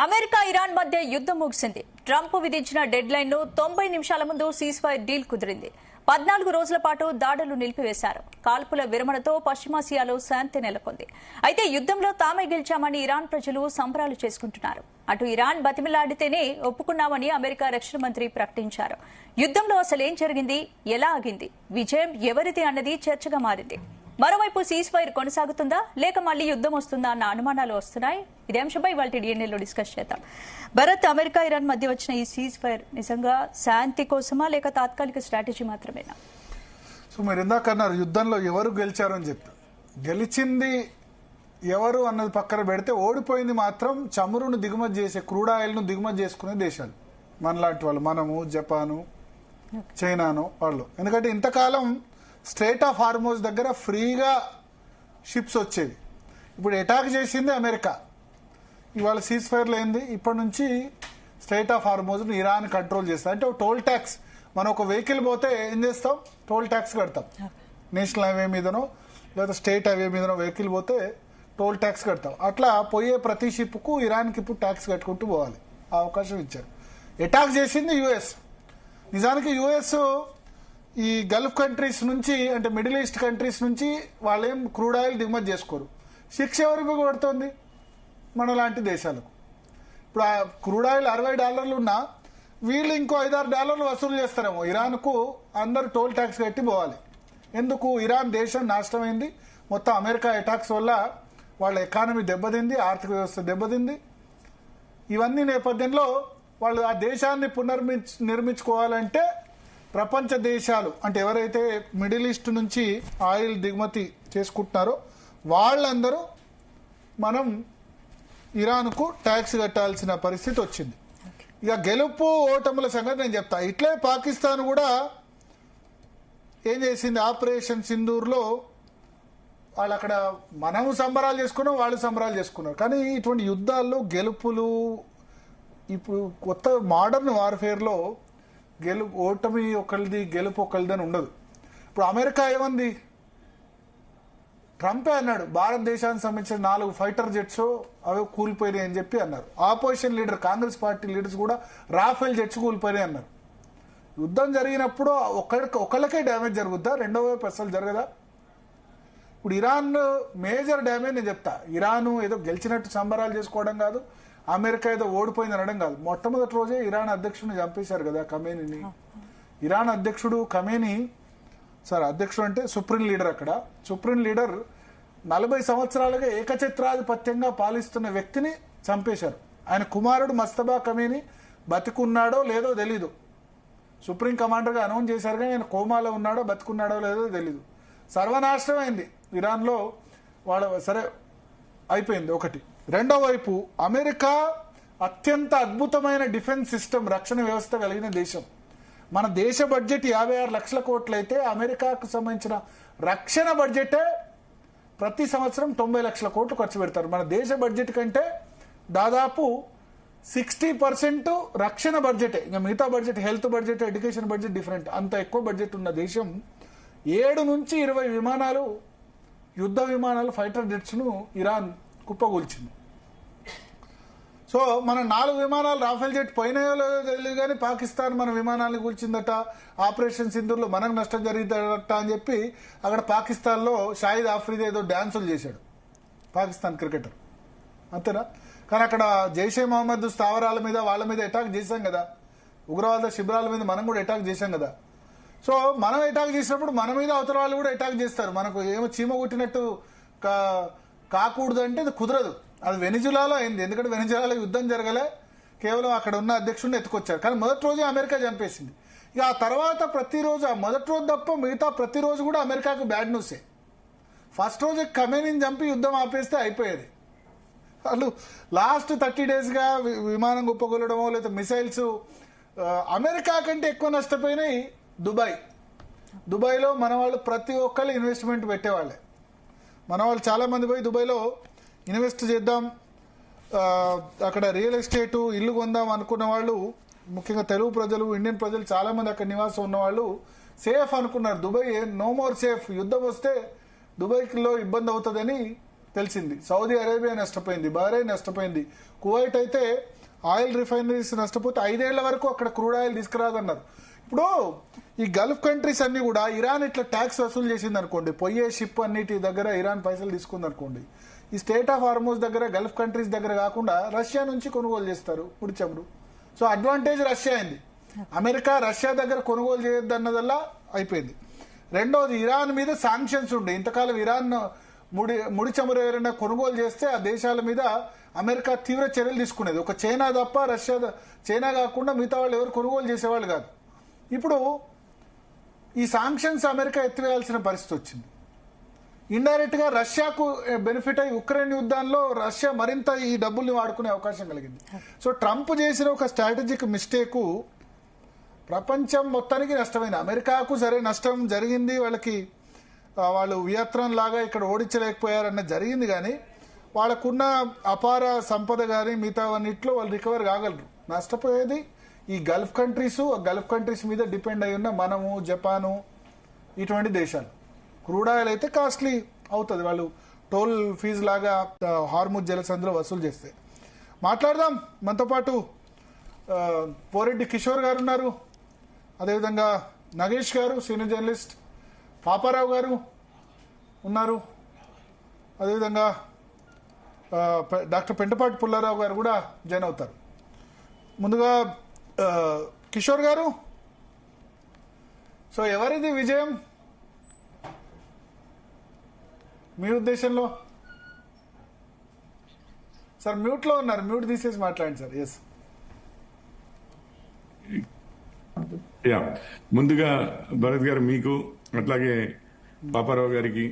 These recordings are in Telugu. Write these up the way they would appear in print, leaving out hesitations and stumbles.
అమెరికా ఇరాన్ మధ్య యుద్ధం ముగిసింది. ట్రంప్ విధించిన డెడ్ లైన్ ను 90 నిమిషాల ముందు సీజ్ ఫైర్ డీల్ కుదిరింది. 14 రోజుల పాటు దాడులు నిలిపివేశారు. కాల్పుల విరమణతో పశ్చిమాసియాలో శాంతి నెలకొంది. అయితే యుద్ధంలో తామే గెలిచామని ఇరాన్ ప్రజలు సంబరాలు చేసుకుంటున్నారు. అటు ఇరాన్ బతిమిలాడితేనే ఒప్పుకున్నామని అమెరికా రక్షణ మంత్రి ప్రకటించారు. యుద్ధంలో అసలేం జరిగింది, ఎలా ఆగింది, విజయం ఎవరిది అన్నది చర్చగా మారింది. మరోవైపు సీజ్ ఫైర్ కొనసాగుతుందా లేక మళ్లీ యుద్ధం వస్తుందా అన్న అనుమానాలు వస్తున్నాయి. ఇదే అంశంపై ఇవాళ డిఎన్ఏలో డిస్కస్ చేద్దాం. భరత్, అమెరికా ఇరాన్ మధ్య వచ్చిన ఈ సీజ్ ఫైర్ నిజంగా శాంతి కోసమా లేక తాత్కాలిక స్ట్రాటజీ మాత్రమేనా? సో మీరు ఇందాక అన్నారు యుద్ధంలో ఎవరు గెలిచారు అని చెప్పి. గెలిచింది ఎవరు అన్నది పక్కన పెడితే ఓడిపోయింది మాత్రం చమురును దిగుమతి చేసే, క్రూడ్ ఆయిల్ ను దిగుమతి చేసుకునే దేశాలు మనలాంటి వాళ్ళు, మనము, జపాను, చైనాను వాళ్ళు. ఎందుకంటే ఇంతకాలం స్ట్రైట్ ఆఫ్ హార్మోజ్ దగ్గర ఫ్రీగా షిప్స్ వచ్చేవి. ఇప్పుడు అటాక్ చేసింది అమెరికా. ఇవాళ సీజ్ ఫైర్లో ఏంది, ఇప్పటి నుంచి స్ట్రైట్ ఆఫ్ హార్మోజ్ను ఇరాన్ కంట్రోల్ చేస్తుంది. అంటే టోల్ ట్యాక్స్, మనం ఒక వెహికల్ పోతే ఏం చేస్తాం, టోల్ ట్యాక్స్ కడతాం. నేషనల్ హైవే మీదనో లేదా స్టేట్ హైవే మీదనో వెహికల్ పోతే టోల్ ట్యాక్స్ కడతాం. అట్లా పోయే ప్రతి షిప్కు ఇరాన్కి ఇప్పుడు ట్యాక్స్ కట్టుకుంటూ పోవాలి. ఆ అవకాశం ఇచ్చారు. అటాక్ చేసింది యుఎస్. నిజానికి యుఎస్ ఈ గల్ఫ్ కంట్రీస్ నుంచి, అంటే మిడిల్ ఈస్ట్ కంట్రీస్ నుంచి వాళ్ళేం క్రూడ్ ఆయిల్ దిగుమతి చేసుకోరు. శిక్ష ఎవరికి పడుతుంది, మన లాంటి దేశాలకు. ఇప్పుడు ఆ క్రూడ్ ఆయిల్ $60 ఉన్నా వీళ్ళు ఇంకో $5-6 వసూలు చేస్తారేమో. ఇరాన్కు అందరు టోల్ ట్యాక్స్ కట్టి పోవాలి. ఎందుకు? ఇరాన్ దేశం నాశనమైంది. మొత్తం అమెరికా అటాక్స్ వల్ల వాళ్ళ ఎకానమీ దెబ్బతింది, ఆర్థిక వ్యవస్థ దెబ్బతింది. ఇవన్నీ నేపథ్యంలో వాళ్ళు ఆ దేశాన్ని నిర్మించుకోవాలంటే ప్రపంచ దేశాలు, అంటే ఎవరైతే మిడిల్ ఈస్ట్ నుంచి ఆయిల్ దిగుమతి చేసుకుంటున్నారో వాళ్ళందరూ మనం ఇరాన్కు ట్యాక్స్ కట్టాల్సిన పరిస్థితి వచ్చింది. ఇక గెలుపు ఓటముల సంగతి నేను చెప్తా. ఇట్లే పాకిస్తాన్ కూడా ఏం చేసింది, ఆపరేషన్ సింధూర్లో వాళ్ళు అక్కడ మనము సంబరాలు చేసుకున్నాం, వాళ్ళు సంబరాలు చేసుకున్నారు. కానీ ఇటువంటి యుద్ధాల్లో గెలుపులు, ఇప్పుడు కొత్త మోడర్న్ వార్ఫేర్లో ఓటమి ఒకరిది, గెలుపు ఒకరిది అని ఉండదు. ఇప్పుడు అమెరికా ఏమంది, ట్రంపే అన్నాడు భారతదేశానికి సంబంధించిన 4 ఫైటర్ జెట్స్ అవి కూలిపోయినాయి అని చెప్పి అన్నారు. Opposition leader, Congress party leaders కూడా రాఫెల్ జెట్స్ కూలిపోయినాయి అన్నారు. యుద్ధం జరిగినప్పుడు ఒకళ్ళకే డ్యామేజ్ జరుగుద్దా, రెండో వైపు అసలు జరగదా? ఇప్పుడు ఇరాన్ మేజర్ డ్యామేజ్ నేను చెప్తా. ఇరాన్ ఏదో గెలిచినట్టు సంబరాలు చేసుకోవడం కాదు, అమెరికా ఏదో ఓడిపోయింది అనడం కాదు. మొట్టమొదటి రోజే ఇరాన్ అధ్యక్షుడిని చంపేశారు కదా, ఖమేనీని. ఇరాన్ అధ్యక్షుడు ఖమేనీ, అధ్యక్షుడు అంటే సుప్రీం లీడర్. అక్కడ సుప్రీం లీడర్ 40 సంవత్సరాలుగా ఏకఛత్రాధిపత్యంగా పాలిస్తున్న వ్యక్తిని చంపేశారు. ఆయన కుమారుడు మస్తబా ఖమేనీ బతికున్నాడో లేదో తెలీదు. సుప్రీం కమాండర్గా అనౌన్స్ చేశారు కానీ ఆయన కోమాలో ఉన్నాడో బతికున్నాడో లేదో తెలీదు. సర్వనాశనం అయింది ఇరాన్లో. సరే అయిపోయింది ఒకటి. రెండో వైపు అమెరికా అత్యంత అద్భుతమైన డిఫెన్స్ సిస్టమ్, రక్షణ వ్యవస్థ కలిగిన దేశం. మన దేశ బడ్జెట్ 56 లక్షల కోట్లు అయితే అమెరికాకు సంబంధించిన రక్షణ బడ్జెటే ప్రతి సంవత్సరం 90 లక్షల కోట్లు ఖర్చు పెడతారు. మన దేశ బడ్జెట్ కంటే దాదాపు 60% రక్షణ బడ్జెటే. ఇంకా మిగతా budget, health budget, education budget different. అంత ఎక్కువ బడ్జెట్ ఉన్న దేశం 7 నుంచి 20 విమానాలు, యుద్ధ విమానాలు, ఫైటర్ జెట్స్ను ఇరాన్ కుప్పగూల్చింది. సో మన 4 విమానాలు రాఫెల్ జెట్ పోయినాయో లేదో తెలియదు కానీ పాకిస్తాన్ మన విమానాన్ని కూల్చిందట. ఆపరేషన్ సింధూర్లో మనకు నష్టం జరిగిందట అని చెప్పి అక్కడ పాకిస్తాన్లో షాహిద్ ఆఫ్రిది ఏదో డాన్సులు చేశాడు, పాకిస్తాన్ క్రికెటర్, అంతేనా? కానీ అక్కడ జైషే మహమ్మద్ స్థావరాల మీద వాళ్ళ మీద అటాక్ చేశాం కదా, ఉగ్రవాద శిబిరాల మీద మనం కూడా అటాక్ చేశాం కదా. సో మనం అటాక్ చేసినప్పుడు మన మీద అవతల వాళ్ళు కూడా అటాక్ చేస్తారు. మనకు ఏమో చీమ కొట్టినట్టు కాకూడదు అంటే అది కుదరదు. అది వెనిజులాలో అయింది. ఎందుకంటే వెనిజులాలో యుద్ధం జరగలే, కేవలం అక్కడ ఉన్న అధ్యక్షుడిని ఎత్తుకొచ్చారు. కానీ మొదటి రోజే అమెరికా చంపేసింది. ఇక ఆ తర్వాత ప్రతిరోజు, ఆ మొదటి రోజు తప్ప మిగతా ప్రతిరోజు కూడా అమెరికాకు బ్యాడ్ న్యూసే. ఫస్ట్ రోజు ఖమేనీని చంపి యుద్ధం ఆపేస్తే అయిపోయేది. వాళ్ళు లాస్ట్ 30 డేస్గా విమానం కుప్పగొలడమో లేదా మిసైల్స్. అమెరికా కంటే ఎక్కువ నష్టపోయినాయి దుబాయ్లో మన వాళ్ళు ప్రతి ఒక్కళ్ళు ఇన్వెస్ట్మెంట్ పెట్టేవాళ్ళే. మన వాళ్ళు చాలా మంది పోయి దుబాయ్లో ఇన్వెస్ట్ చేద్దాం, అక్కడ రియల్ ఎస్టేటు, ఇల్లు కొందాం అనుకున్న వాళ్ళు, ముఖ్యంగా తెలుగు ప్రజలు, ఇండియన్ ప్రజలు చాలా మంది అక్కడ నివాసం ఉన్నవాళ్ళు సేఫ్ అనుకున్నారు. దుబాయ్ నో మోర్ సేఫ్, యుద్ధం వస్తే దుబాయ్లో ఇబ్బంది అవుతుందని తెలిసింది. సౌదీ అరేబియా నష్టపోయింది, బహ్రెయిన్ నష్టపోయింది, కువైట్ అయితే ఆయిల్ రిఫైనరీస్ నష్టపోతే 5 ఏళ్ల వరకు అక్కడ క్రూడ్ ఆయిల్ తీసుకురాదన్నారు. ఇప్పుడు ఈ గల్ఫ్ కంట్రీస్ అన్ని కూడా ఇరాన్ ఇట్లా ట్యాక్స్ వసూలు చేసింది అనుకోండి, పొయ్యే షిప్ అన్నిటి దగ్గర ఇరాన్ పైసలు తీసుకుంది అనుకోండి, ఈ స్టేట్ ఆఫ్ హార్మోజ్ దగ్గర గల్ఫ్ కంట్రీస్ దగ్గర కాకుండా రష్యా నుంచి కొనుగోలు చేస్తారు ముడి చమురు. సో అడ్వాంటేజ్ రష్యా అయింది. అమెరికా రష్యా దగ్గర కొనుగోలు చేయొద్దు అన్నదల్లా అయిపోయింది. రెండోది, ఇరాన్ మీద శాంక్షన్స్ ఉండే. ఇంతకాలం ఇరాన్ ముడి చమురు ఎవరైనా కొనుగోలు చేస్తే ఆ దేశాల మీద అమెరికా తీవ్ర చర్యలు తీసుకునేది. ఒక చైనా తప్ప చైనా కాకుండా మిగతా వాళ్ళు ఎవరు కొనుగోలు చేసేవాళ్ళు కాదు. ఇప్పుడు ఈ శాంక్షన్స్ అమెరికా ఎత్తివేయాల్సిన పరిస్థితి వచ్చింది. ఇండైరెక్ట్ గా రష్యాకు బెనిఫిట్ అయ్యి ఉక్రెయిన్ యుద్ధాల్లో రష్యా మరింత ఈ డబ్బుల్ని వాడుకునే అవకాశం కలిగింది. సో ట్రంప్ చేసిన ఒక స్ట్రాటజిక్ మిస్టేకు ప్రపంచం మొత్తానికి నష్టమైంది. అమెరికాకు సరే నష్టం జరిగింది, వాళ్ళు వియత్నాం లాగా ఇక్కడ ఓడించలేకపోయారన్న జరిగింది. కానీ వాళ్ళకున్న అపార సంపద కానీ మిగతావన్నిట్లో వాళ్ళు రికవర్ కాగలరు. నష్టపోయేది ఈ గల్ఫ్ కంట్రీస్ మీద డిపెండ్ అయి ఉన్న మనము, జపాను, ఇటువంటి దేశాలు. క్రూడ్ ఆయిల్ అయితే కాస్ట్లీ అవుతుంది, వాళ్ళు టోల్ ఫీజు లాగా హార్ముజ్ జలసంధిలో వసూలు చేస్తే. మాట్లాడదాం. మనతో పాటు పోరెడ్డి కిషోర్ గారు ఉన్నారు, అదేవిధంగా నగేష్ గారు సీనియర్ జర్నలిస్ట్, పాపారావు గారు ఉన్నారు, అదేవిధంగా డాక్టర్ పెంటపాటి పుల్లారావు గారు కూడా జాయిన్ అవుతారు. ముందుగా కిషోర్ గారు, సో ఎవరిది విజయం మీ ఉద్దేశంలో? సార్ మ్యూట్ లో ఉన్నారు, మ్యూట్ తీసేసి మాట్లాడండి సార్. ఎస్. ముందుగా భరత్ గారు మీకు, అట్లాగే పాపారావు గారికి,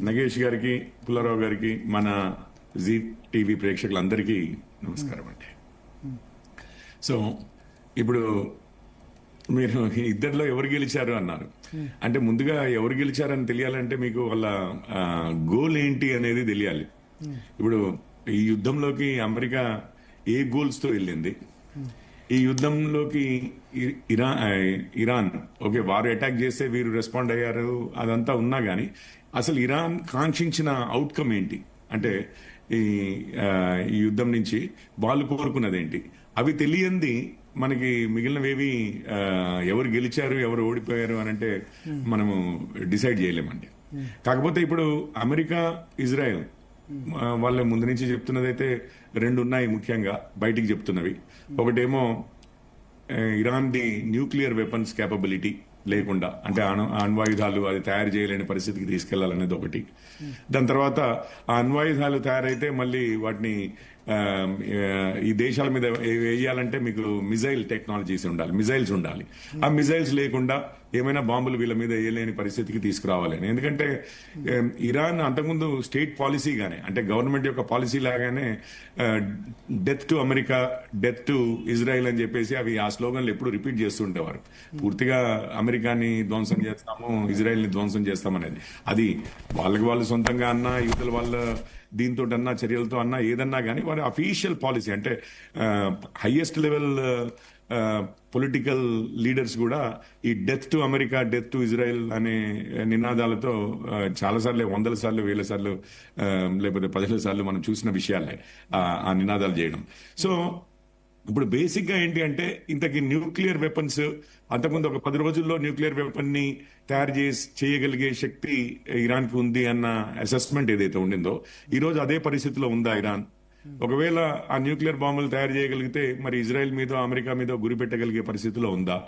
నగేష్ గారికి, పుల్లారావు గారికి, మన జీ టీవీ ప్రేక్షకులందరికీ నమస్కారం అండి. సో ఇప్పుడు మీరు ఇద్దరిలో ఎవరు గెలిచారు అన్నారు. అంటే ముందుగా ఎవరు గెలిచారని తెలియాలంటే మీకు వాళ్ళ గోల్ ఏంటి అనేది తెలియాలి. ఇప్పుడు ఈ యుద్ధంలోకి అమెరికా ఏ గోల్స్ తో వెళ్ళింది, ఈ యుద్ధంలోకి ఇరాన్ ఓకే వారు అటాక్ చేస్తే వీరు రెస్పాండ్ అయ్యారు, అదంతా ఉన్నా గానీ అసలు ఇరాన్ కాంక్షించిన అవుట్కమ్ ఏంటి, అంటే ఈ యుద్ధం నుంచి వాళ్ళు కోరుకున్నదేంటి, అవి తెలియంది మనకి మిగిలినవేవి ఎవరు గెలిచారు ఎవరు ఓడిపోయారు అని అంటే మనము డిసైడ్ చేయలేమండి. కాకపోతే ఇప్పుడు అమెరికా, ఇజ్రాయెల్ వాళ్ళ ముందు నుంచి చెప్తున్నదైతే 2 ఉన్నాయి ముఖ్యంగా బయటికి చెప్తున్నవి. ఒకటేమో Iran the nuclear weapons capability లేకుండా, అంటే అణ్వాయుధాలు అది తయారు చేయలేని పరిస్థితికి తీసుకెళ్లాలనేది ఒకటి. దాని తర్వాత ఆ అణ్వాయుధాలు తయారైతే మళ్ళీ వాటిని ఈ దేశాల మీద వేయాలంటే మీకు మిజైల్ టెక్నాలజీస్ ఉండాలి, మిజైల్స్ ఉండాలి. ఆ మిజైల్స్ లేకుండా ఏమైనా బాంబులు వీళ్ళ మీద వేయలేని పరిస్థితికి తీసుకురావాలని. ఎందుకంటే ఇరాన్ అంతకుముందు స్టేట్ పాలసీగానే, అంటే గవర్నమెంట్ యొక్క పాలసీ లాగానే death to America, death to Israel అని చెప్పేసి అవి ఆ స్లోగన్లు ఎప్పుడు రిపీట్ చేస్తూ ఉండేవారు. పూర్తిగా అమెరికాని ధ్వంసం చేస్తాము, ఇజ్రాయెల్ ని ధ్వంసం చేస్తామనేది అది వాళ్ళకి వాళ్ళు సొంతంగా అన్నా, యువతల వాళ్ళ దీంతో అన్నా, చర్యలతో అన్నా, ఏదన్నా కానీ వారి అఫీషియల్ పాలసీ, అంటే హైయెస్ట్ లెవెల్ పొలిటికల్ లీడర్స్ కూడా ఈ death to America, death to Israel అనే నినాదాలతో చాలాసార్లు, 100 సార్లు, 1000 సార్లు, లేకపోతే 10,000 సార్లు మనం చూసిన విషయాలే ఆ నినాదాలు చేయడం. సో ఇప్పుడు బేసిక్ గా ఏంటి అంటే ఇంతకీ న్యూక్లియర్ వెపన్స్ అంతకుముందు ఒక 10 రోజుల్లో న్యూక్లియర్ వెపన్ ని తయారు చేయగలిగే శక్తి ఇరాన్ కి ఉంది అన్న అసెస్మెంట్ ఏదైతే ఉండిందో, ఈ రోజు అదే పరిస్థితిలో ఉందా ఇరాన్? ఒకవేళ ఆ న్యూక్లియర్ బాంబులు తయారు చేయగలిగితే మరి ఇజ్రాయెల్ మీద, అమెరికా మీద గురి పెట్టగలిగే పరిస్థితిలో ఉందా?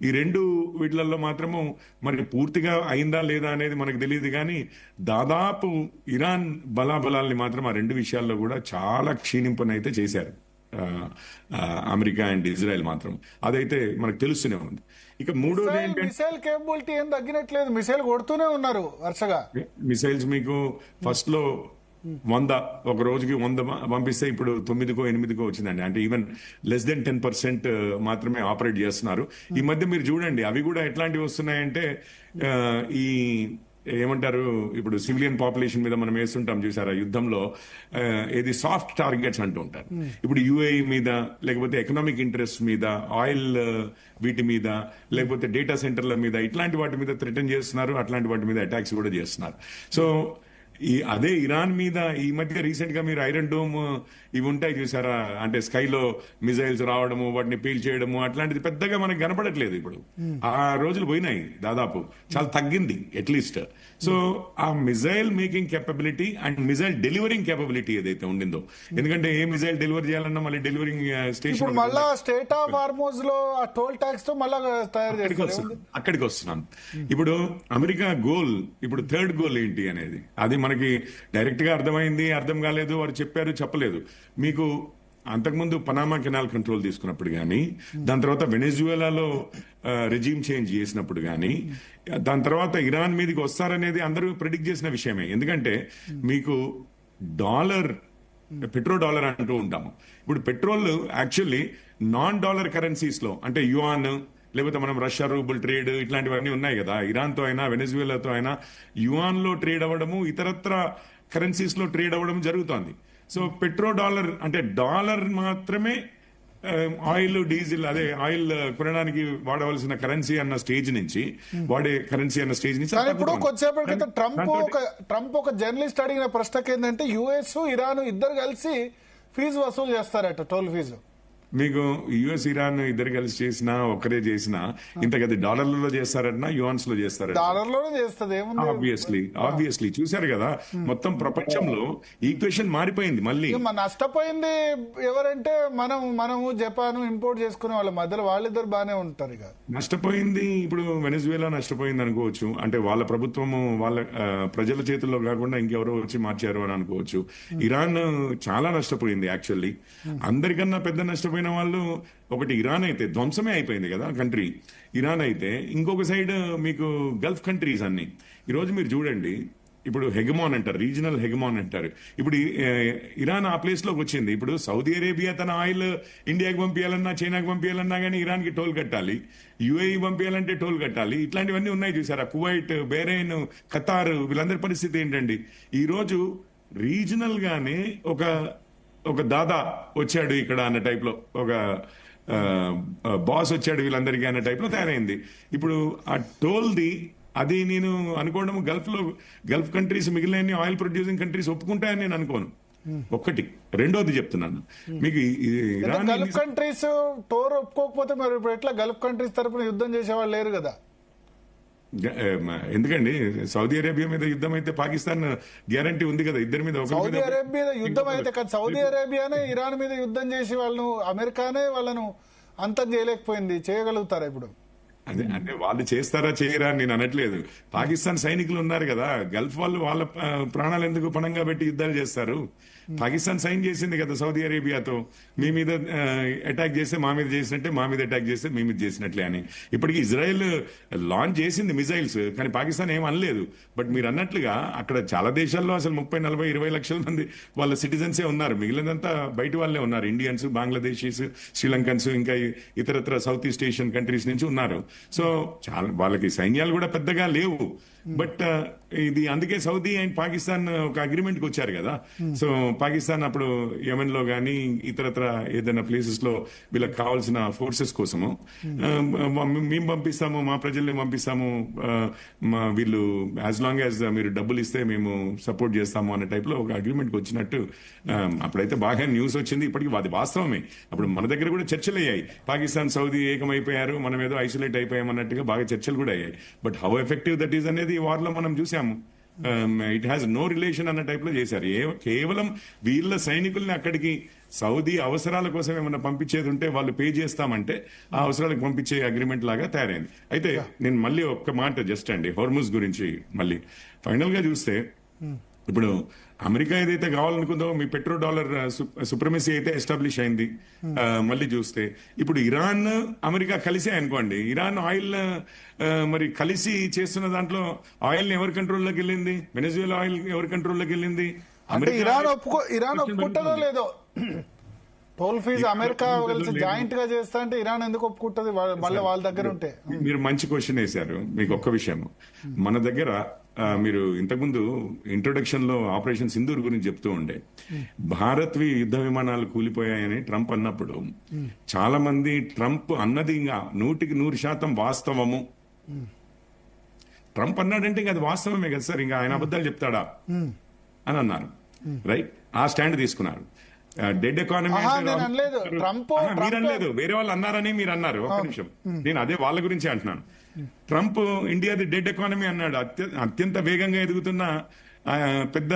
ఈ రెండు వీటిలలో మాత్రము మరి పూర్తిగా అయిందా లేదా అనేది మనకు తెలియదు. కానీ దాదాపు ఇరాన్ బలాబలాల్ని మాత్రం ఆ 2 విషయాల్లో కూడా చాలా క్షీణింపనైతే చేశారు అమెరికా అండ్ ఇజ్రాయెల్ మాత్రం. అదైతే మనకు తెలుస్తూనే ఉంది. ఇక మూడోది ఏంటంటే మిసైల్ కేపబిలిటీ ఏం తగ్గినట్లేదు, మిసైల్ కొడుతూనే ఉన్నారు వరుసగా. మిసైల్స్ మీకు ఫస్ట్ లో 100 ఒక రోజుకి 100 పంపిస్తే ఇప్పుడు 9కో 8కో వచ్చిందండి. అంటే ఈవెన్ లెస్ దెన్ 10% మాత్రమే ఆపరేట్ చేస్తున్నారు. ఈ మధ్య మీరు చూడండి అవి కూడా ఎట్లాంటివి వస్తున్నాయంటే ఈ ఏమంటారు, ఇప్పుడు సివిలియన్ పాపులేషన్ మీద మనం వేస్తుంటాం చూసారా యుద్ధంలో, ఏది సాఫ్ట్ టార్గెట్స్ అంటూ ఉంటారు. ఇప్పుడు యుఏఈ మీద, లేకపోతే ఎకనామిక్ ఇంట్రెస్ట్ మీద, ఆయిల్ వీటి మీద, లేకపోతే డేటా సెంటర్ల మీద, ఇట్లాంటి వాటి మీద థ్రెటన్ చేస్తున్నారు. అట్లాంటి వాటి మీద అటాక్స్ కూడా చేస్తున్నారు. సో అదే ఇరాన్ మీద ఈ మధ్య రీసెంట్ గా మీరు ఐరన్ డోమ్ ఇవి ఉంటాయి చూసారా, అంటే స్కైలో మిజైల్స్ రావడము, వాటిని పీల్ చేయడము, అట్లాంటిది పెద్దగా మనకు కనపడట్లేదు ఇప్పుడు. ఆ రోజులు పోయినాయి, దాదాపు చాలా తగ్గింది అట్లీస్ట్. సో ఆ missile making capability and missile delivering capability ఏదైతే ఉండిందో, ఎందుకంటే ఏ మిజైల్ డెలివరీ చేయాలన్నా మళ్ళీ డెలివరింగ్ స్టేషన్ మళ్ళా స్టేట్ ఆఫ్ హార్మోజ్ లో టోల్ ట్యాక్స్ తో మళ్ళా తయారు చేస్తారు. అక్కడికి వస్తున్నాం. ఇప్పుడు అమెరికా గోల్, ఇప్పుడు థర్డ్ గోల్ ఏంటి అనేది అది మనకి డైరెక్ట్ గా అర్థమైంది, అర్థం కాలేదు, వారు చెప్పారు చెప్పలేదు. మీకు అంతకుముందు పనామా కెనాల్ కంట్రోల్ తీసుకున్నప్పుడు కానీ, దాని తర్వాత వెనెజువేలాలో రెజీమ్ చేంజ్ చేసినప్పుడు కానీ, దాని తర్వాత ఇరాన్ మీదకి వస్తారనేది అందరూ ప్రిడిక్ట్ చేసిన విషయమే. ఎందుకంటే మీకు డాలర్, పెట్రో డాలర్ అంటూ ఉంటాము. ఇప్పుడు petrol actually non dollar currencies లో, అంటే యువాన్ లేకపోతే మనం రష్యా రూబుల్ ట్రేడ్ ఇట్లాంటివన్నీ ఉన్నాయి కదా, ఇరాన్ తో అయినా వెనెజువేలాతో అయినా యువాన్ లో ట్రేడ్ అవ్వడము, ఇతరత్ర కరెన్సీస్ లో ట్రేడ్ అవ్వడం జరుగుతోంది. సో పెట్రో డాలర్ అంటే డాలర్ మాత్రమే ఆయిల్, డీజిల్, అదే ఆయిల్ కొనడానికి వాడవలసిన కరెన్సీ అన్న స్టేజ్ నుంచి, వాడే కరెన్సీ అన్న స్టేజ్ నుంచి. ఇప్పుడు కొద్దిసేపటి క్రితం ట్రంప్ ఒక జర్నలిస్ట్ అడిగిన ప్రశ్నకి ఏంటంటే యుఎస్ ఇరాన్ ఇద్దరు కలిసి ఫీజు వసూలు చేస్తారట, టోల్ ఫీజు. మీకు యుఎస్ ఇరాన్ ఇద్దరు కలిసి చేసినా, ఒక్కరే చేసినా, ఇంతకది డాలర్లలో చేస్తారన్నా యువాన్స్ లో చేస్తారట? డాలర్లోనే చేస్తుంది. ఆబ్వియస్లీ చూశారు కదా, మొత్తం ప్రపంచంలో ఈక్వేషన్ మారిపోయింది. మళ్ళీ నష్టపోయింది ఎవరంటే మనము జపాన్ ఇంపోర్ట్ చేసుకునే వాళ్ళ మధ్యలో వాళ్ళిద్దరు బానే ఉంటారు. ఇక నష్టపోయింది ఇప్పుడు వెనెజువేలా నష్టపోయింది అనుకోవచ్చు. అంటే వాళ్ళ ప్రభుత్వము వాళ్ళ ప్రజల చేతుల్లో కాకుండా ఇంకెవరో వచ్చి మార్చారు అని అనుకోవచ్చు. ఇరాన్ చాలా నష్టపోయింది యాక్చువల్లీ. అందరికన్నా పెద్ద నష్టపోయింది వాళ్ళు ఒకటి ఇరాన్ అయితే ధ్వంసమే అయిపోయింది కదా కంట్రీ. ఇరాన్ అయితే ఇంకొక సైడ్ మీకు గల్ఫ్ కంట్రీస్ అన్ని. ఈరోజు మీరు చూడండి, ఇప్పుడు హెగమాన్ అంటారు, రీజనల్ హెగమాన్ అంటారు. ఇప్పుడు ఇరాన్ ఆ ప్లేస్ లోకి వచ్చింది. ఇప్పుడు సౌదీ అరేబియా తన ఆయిల్ ఇండియాకి పంపించాలన్నా, చైనాకి పంపించాలన్నా కానీ ఇరాన్ కి టోల్ కట్టాలి. యుఏఈ పంపించాలంటే టోల్ కట్టాలి. ఇట్లాంటివన్నీ ఉన్నాయి చూసారా. కువైట్, బెహ్రెయిన్, ఖతార్, వీళ్ళందరి పరిస్థితి ఏంటండి? ఈ రోజు రీజనల్ గానే ఒక దాదా వచ్చాడు ఇక్కడ అన్న టైప్ లో, ఒక బాస్ వచ్చాడు వీళ్ళందరికీ అన్న టైప్ లో తయారైంది. ఇప్పుడు ఆ టోల్ది అది నేను అనుకోవడం గల్ఫ్ కంట్రీస్, మిగిలిన ఆయిల్ ప్రొడ్యూసింగ్ కంట్రీస్ ఒప్పుకుంటాయని నేను అనుకోను. ఒక్కటి. రెండోది చెప్తున్నాను మీకు, గల్ఫ్ కంట్రీస్ టోర్ ఒప్పుకోకపోతే మరి ఇప్పుడు ఎట్లా గల్ఫ్ కంట్రీస్ తరపున యుద్ధం చేసేవాళ్ళు లేరు కదా? ఎందుకండి, సౌదీ అరేబియా మీద యుద్ధం అయితే పాకిస్తాన్ గ్యారంటీ ఉంది కదా ఇద్దరి మీద. సౌదీ అరేబియా యుద్ధం అయితే కదా, సౌదీ అరేబియానే ఇరాన్ మీద యుద్ధం చేసి వాళ్ళను, అమెరికానే వాళ్ళను అంతం చేయలేకపోయింది. చేయగలుగుతారా ఇప్పుడు? అదే అంటే వాళ్ళు చేస్తారా చేయరా అని నేను అనట్లేదు. పాకిస్తాన్ సైనికులు ఉన్నారు కదా, గల్ఫ్ వాళ్ళు వాళ్ళ ప్రాణాలు ఎందుకు పణంగా పెట్టి యుద్ధాలు చేస్తారు? పాకిస్తాన్ సైన్ చేసింది కదా సౌదీ అరేబియాతో, మీ మీద అటాక్ చేస్తే మా మీద చేసినట్టే, మా మీద అటాక్ చేస్తే మీ మీద చేసినట్లే అని. ఇప్పటికీ ఇజ్రాయెల్ లాంచ్ చేసింది మిజైల్స్, కానీ పాకిస్తాన్ ఏం అనలేదు. బట్ మీరు అన్నట్లుగా అక్కడ చాలా దేశాల్లో అసలు 30, 40, 20 లక్షల మంది వాళ్ళ సిటిజన్సే ఉన్నారు. మిగిలినంతా బయట వాళ్ళే ఉన్నారు. ఇండియన్స్, బంగ్లాదేశీస్, శ్రీలంకన్స్, ఇంకా ఇతరత్ర సౌత్ ఈస్ట్ ఏషియన్ కంట్రీస్ నుంచి ఉన్నారు. సో చాలా వాళ్ళకి సైన్యాలు కూడా పెద్దగా లేవు. బట్ ఇది అందుకే సౌదీ అండ్ పాకిస్తాన్ ఒక అగ్రిమెంట్ కి వచ్చారు కదా. సో పాకిస్తాన్ అప్పుడు యెమెన్ లో గానీ ఇతరత్ర ఏదైనా ప్లేసెస్ లో వీళ్ళకి కావాల్సిన ఫోర్సెస్ కోసము మేము పంపిస్తాము, మా ప్రజల్ని పంపిస్తాము, వీళ్ళు యాజ్ లాంగ్ యాజ్ మీరు డబ్బులు ఇస్తే మేము సపోర్ట్ చేస్తాము అనే టైప్ లో ఒక అగ్రిమెంట్ కి వచ్చినట్టు అప్పుడైతే బాగా న్యూస్ వచ్చింది. ఇప్పటికీ అది వాస్తవమే. అప్పుడు మన దగ్గర కూడా చర్చలు అయ్యాయి. పాకిస్తాన్, సౌదీ ఏకమైపోయారు, మనం ఏదో ఐసోలేట్ అయిపోయామన్నట్టుగా బాగా చర్చలు కూడా అయ్యాయి. But how effective that is అనేది ఈ వార్ లో మనం చూసాము. ఇట్ హ్యాస్ నో రిలేషన్ అన్న టైప్ లో చేశారు. కేవలం వీళ్ళ సైనికుల్ని అక్కడికి సౌదీ అవసరాల కోసం ఏమైనా పంపించేది ఉంటే వాళ్ళు పే చేస్తామంటే ఆ అవసరాలకు పంపించే అగ్రిమెంట్ లాగా తయారైంది. అయితే నేను మళ్ళీ ఒక్క మాట జస్ట్ అండి హోర్ముజ్ గురించి మళ్ళీ ఫైనల్ గా చూస్తే, ఇప్పుడు అమెరికా ఏదైతే కావాలనుకుందో మీ పెట్రో డాలర్ సుప్రమసీ అయితే ఎస్టాబ్లిష్ అయింది. మళ్ళీ చూస్తే ఇప్పుడు ఇరాన్, అమెరికా కలిసే అనుకోండి, ఇరాన్ ఆయిల్ మరి కలిసి చేస్తున్న దాంట్లో ఆయిల్ ఎవరి కంట్రోల్లోకి వెళ్ళింది? వెనెజువేలా ఆయిల్ ఎవరి కంట్రోల్లోకి వెళ్ళింది? ఇరాన్ ఒప్పుకుంటుందో లేదో టోల్ ఫీజు అమెరికా కలిసి జాయింట్ గా చేస్తా అంటే ఇరాన్ ఎందుకు ఒప్పుకుంటుంది? మళ్ళీ వాళ్ళ దగ్గర ఉంటే. మీరు మంచి క్వశ్చన్ వేశారు. మీకు ఒక్క విషయం, మన దగ్గర మీరు ఇంతకుముందు ఇంట్రొడక్షన్ లో ఆపరేషన్ సింధూర్ గురించి చెప్తూ ఉండే, భారత్వి యుద్ధ విమానాలు కూలిపోయాయని ట్రంప్ అన్నప్పుడు చాలా మంది ట్రంప్ అన్నది ఇంకా 100% వాస్తవము. ట్రంప్ అన్నాడంటే ఇంకా అది వాస్తవమే కదా సార్, ఇంకా ఆయన అబద్ధాలు చెప్తాడా? అని అన్నారు. రైట్, ఆ స్టాండ్ తీసుకున్నారు. డెడ్ ఎకానమీ నేను అనలేదు. ట్రంప్ మీరు అనలేదు, వేరే వాళ్ళు అన్నారని మీరు అన్నారు. ఒక్క నిమిషం, నేను అదే వాళ్ళ గురించి అంటున్నాను. ట్రంప్ ఇండియాది డెడ్ ఎకానమీ అన్నాడు. అత్యంత వేగంగా ఎదుగుతున్న పెద్ద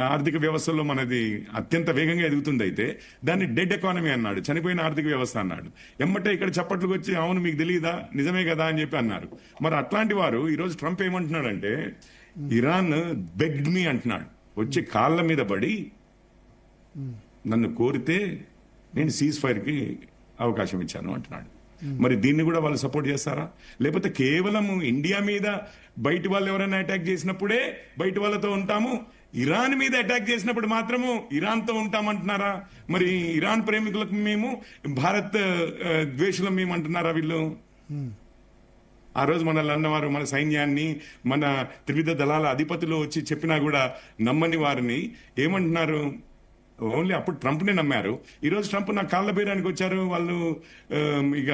ఆర్థిక వ్యవస్థలో మనది అత్యంత వేగంగా ఎదుగుతుంది, అయితే దాన్ని డెడ్ ఎకానమీ అన్నాడు, చనిపోయిన ఆర్థిక వ్యవస్థ అన్నాడు. ఎమ్మటే ఇక్కడ చప్పట్లకు వచ్చి అవును మీకు తెలియదా, నిజమే కదా అని చెప్పి అన్నారు. మరి అట్లాంటి వారు ఈరోజు ట్రంప్ ఏమంటున్నాడంటే ఇరాన్ బెగ్డ్ మీ అంటున్నాడు, వచ్చి కాళ్ళ మీద పడి నన్ను కోరితే నేను సీజ్ ఫైర్ కి అవకాశం ఇచ్చాను అంటున్నాడు. మరి దీన్ని కూడా వాళ్ళు సపోర్ట్ చేస్తారా? లేకపోతే కేవలం ఇండియా మీద బయట వాళ్ళు ఎవరైనా అటాక్ చేసినప్పుడే బయట వాళ్ళతో ఉంటాము, ఇరాన్ మీద అటాక్ చేసినప్పుడు మాత్రము ఇరాన్ తో ఉంటామంటున్నారా? మరి ఇరాన్ ప్రేమికులకు మేము, భారత్ ద్వేషులం మేము అంటున్నారా వీళ్ళు? ఆ రోజు మనల్ని అన్నవారు, మన సైన్యాన్ని, మన త్రివిధ దళాల అధిపతులు వచ్చి చెప్పినా కూడా నమ్మని వారిని ఏమంటున్నారు? ఓన్లీ అప్పుడు ట్రంప్నే నమ్మారు. ఈరోజు ట్రంప్ నా కాళ్ళ బేరానికి వచ్చారు. వాళ్ళు ఇక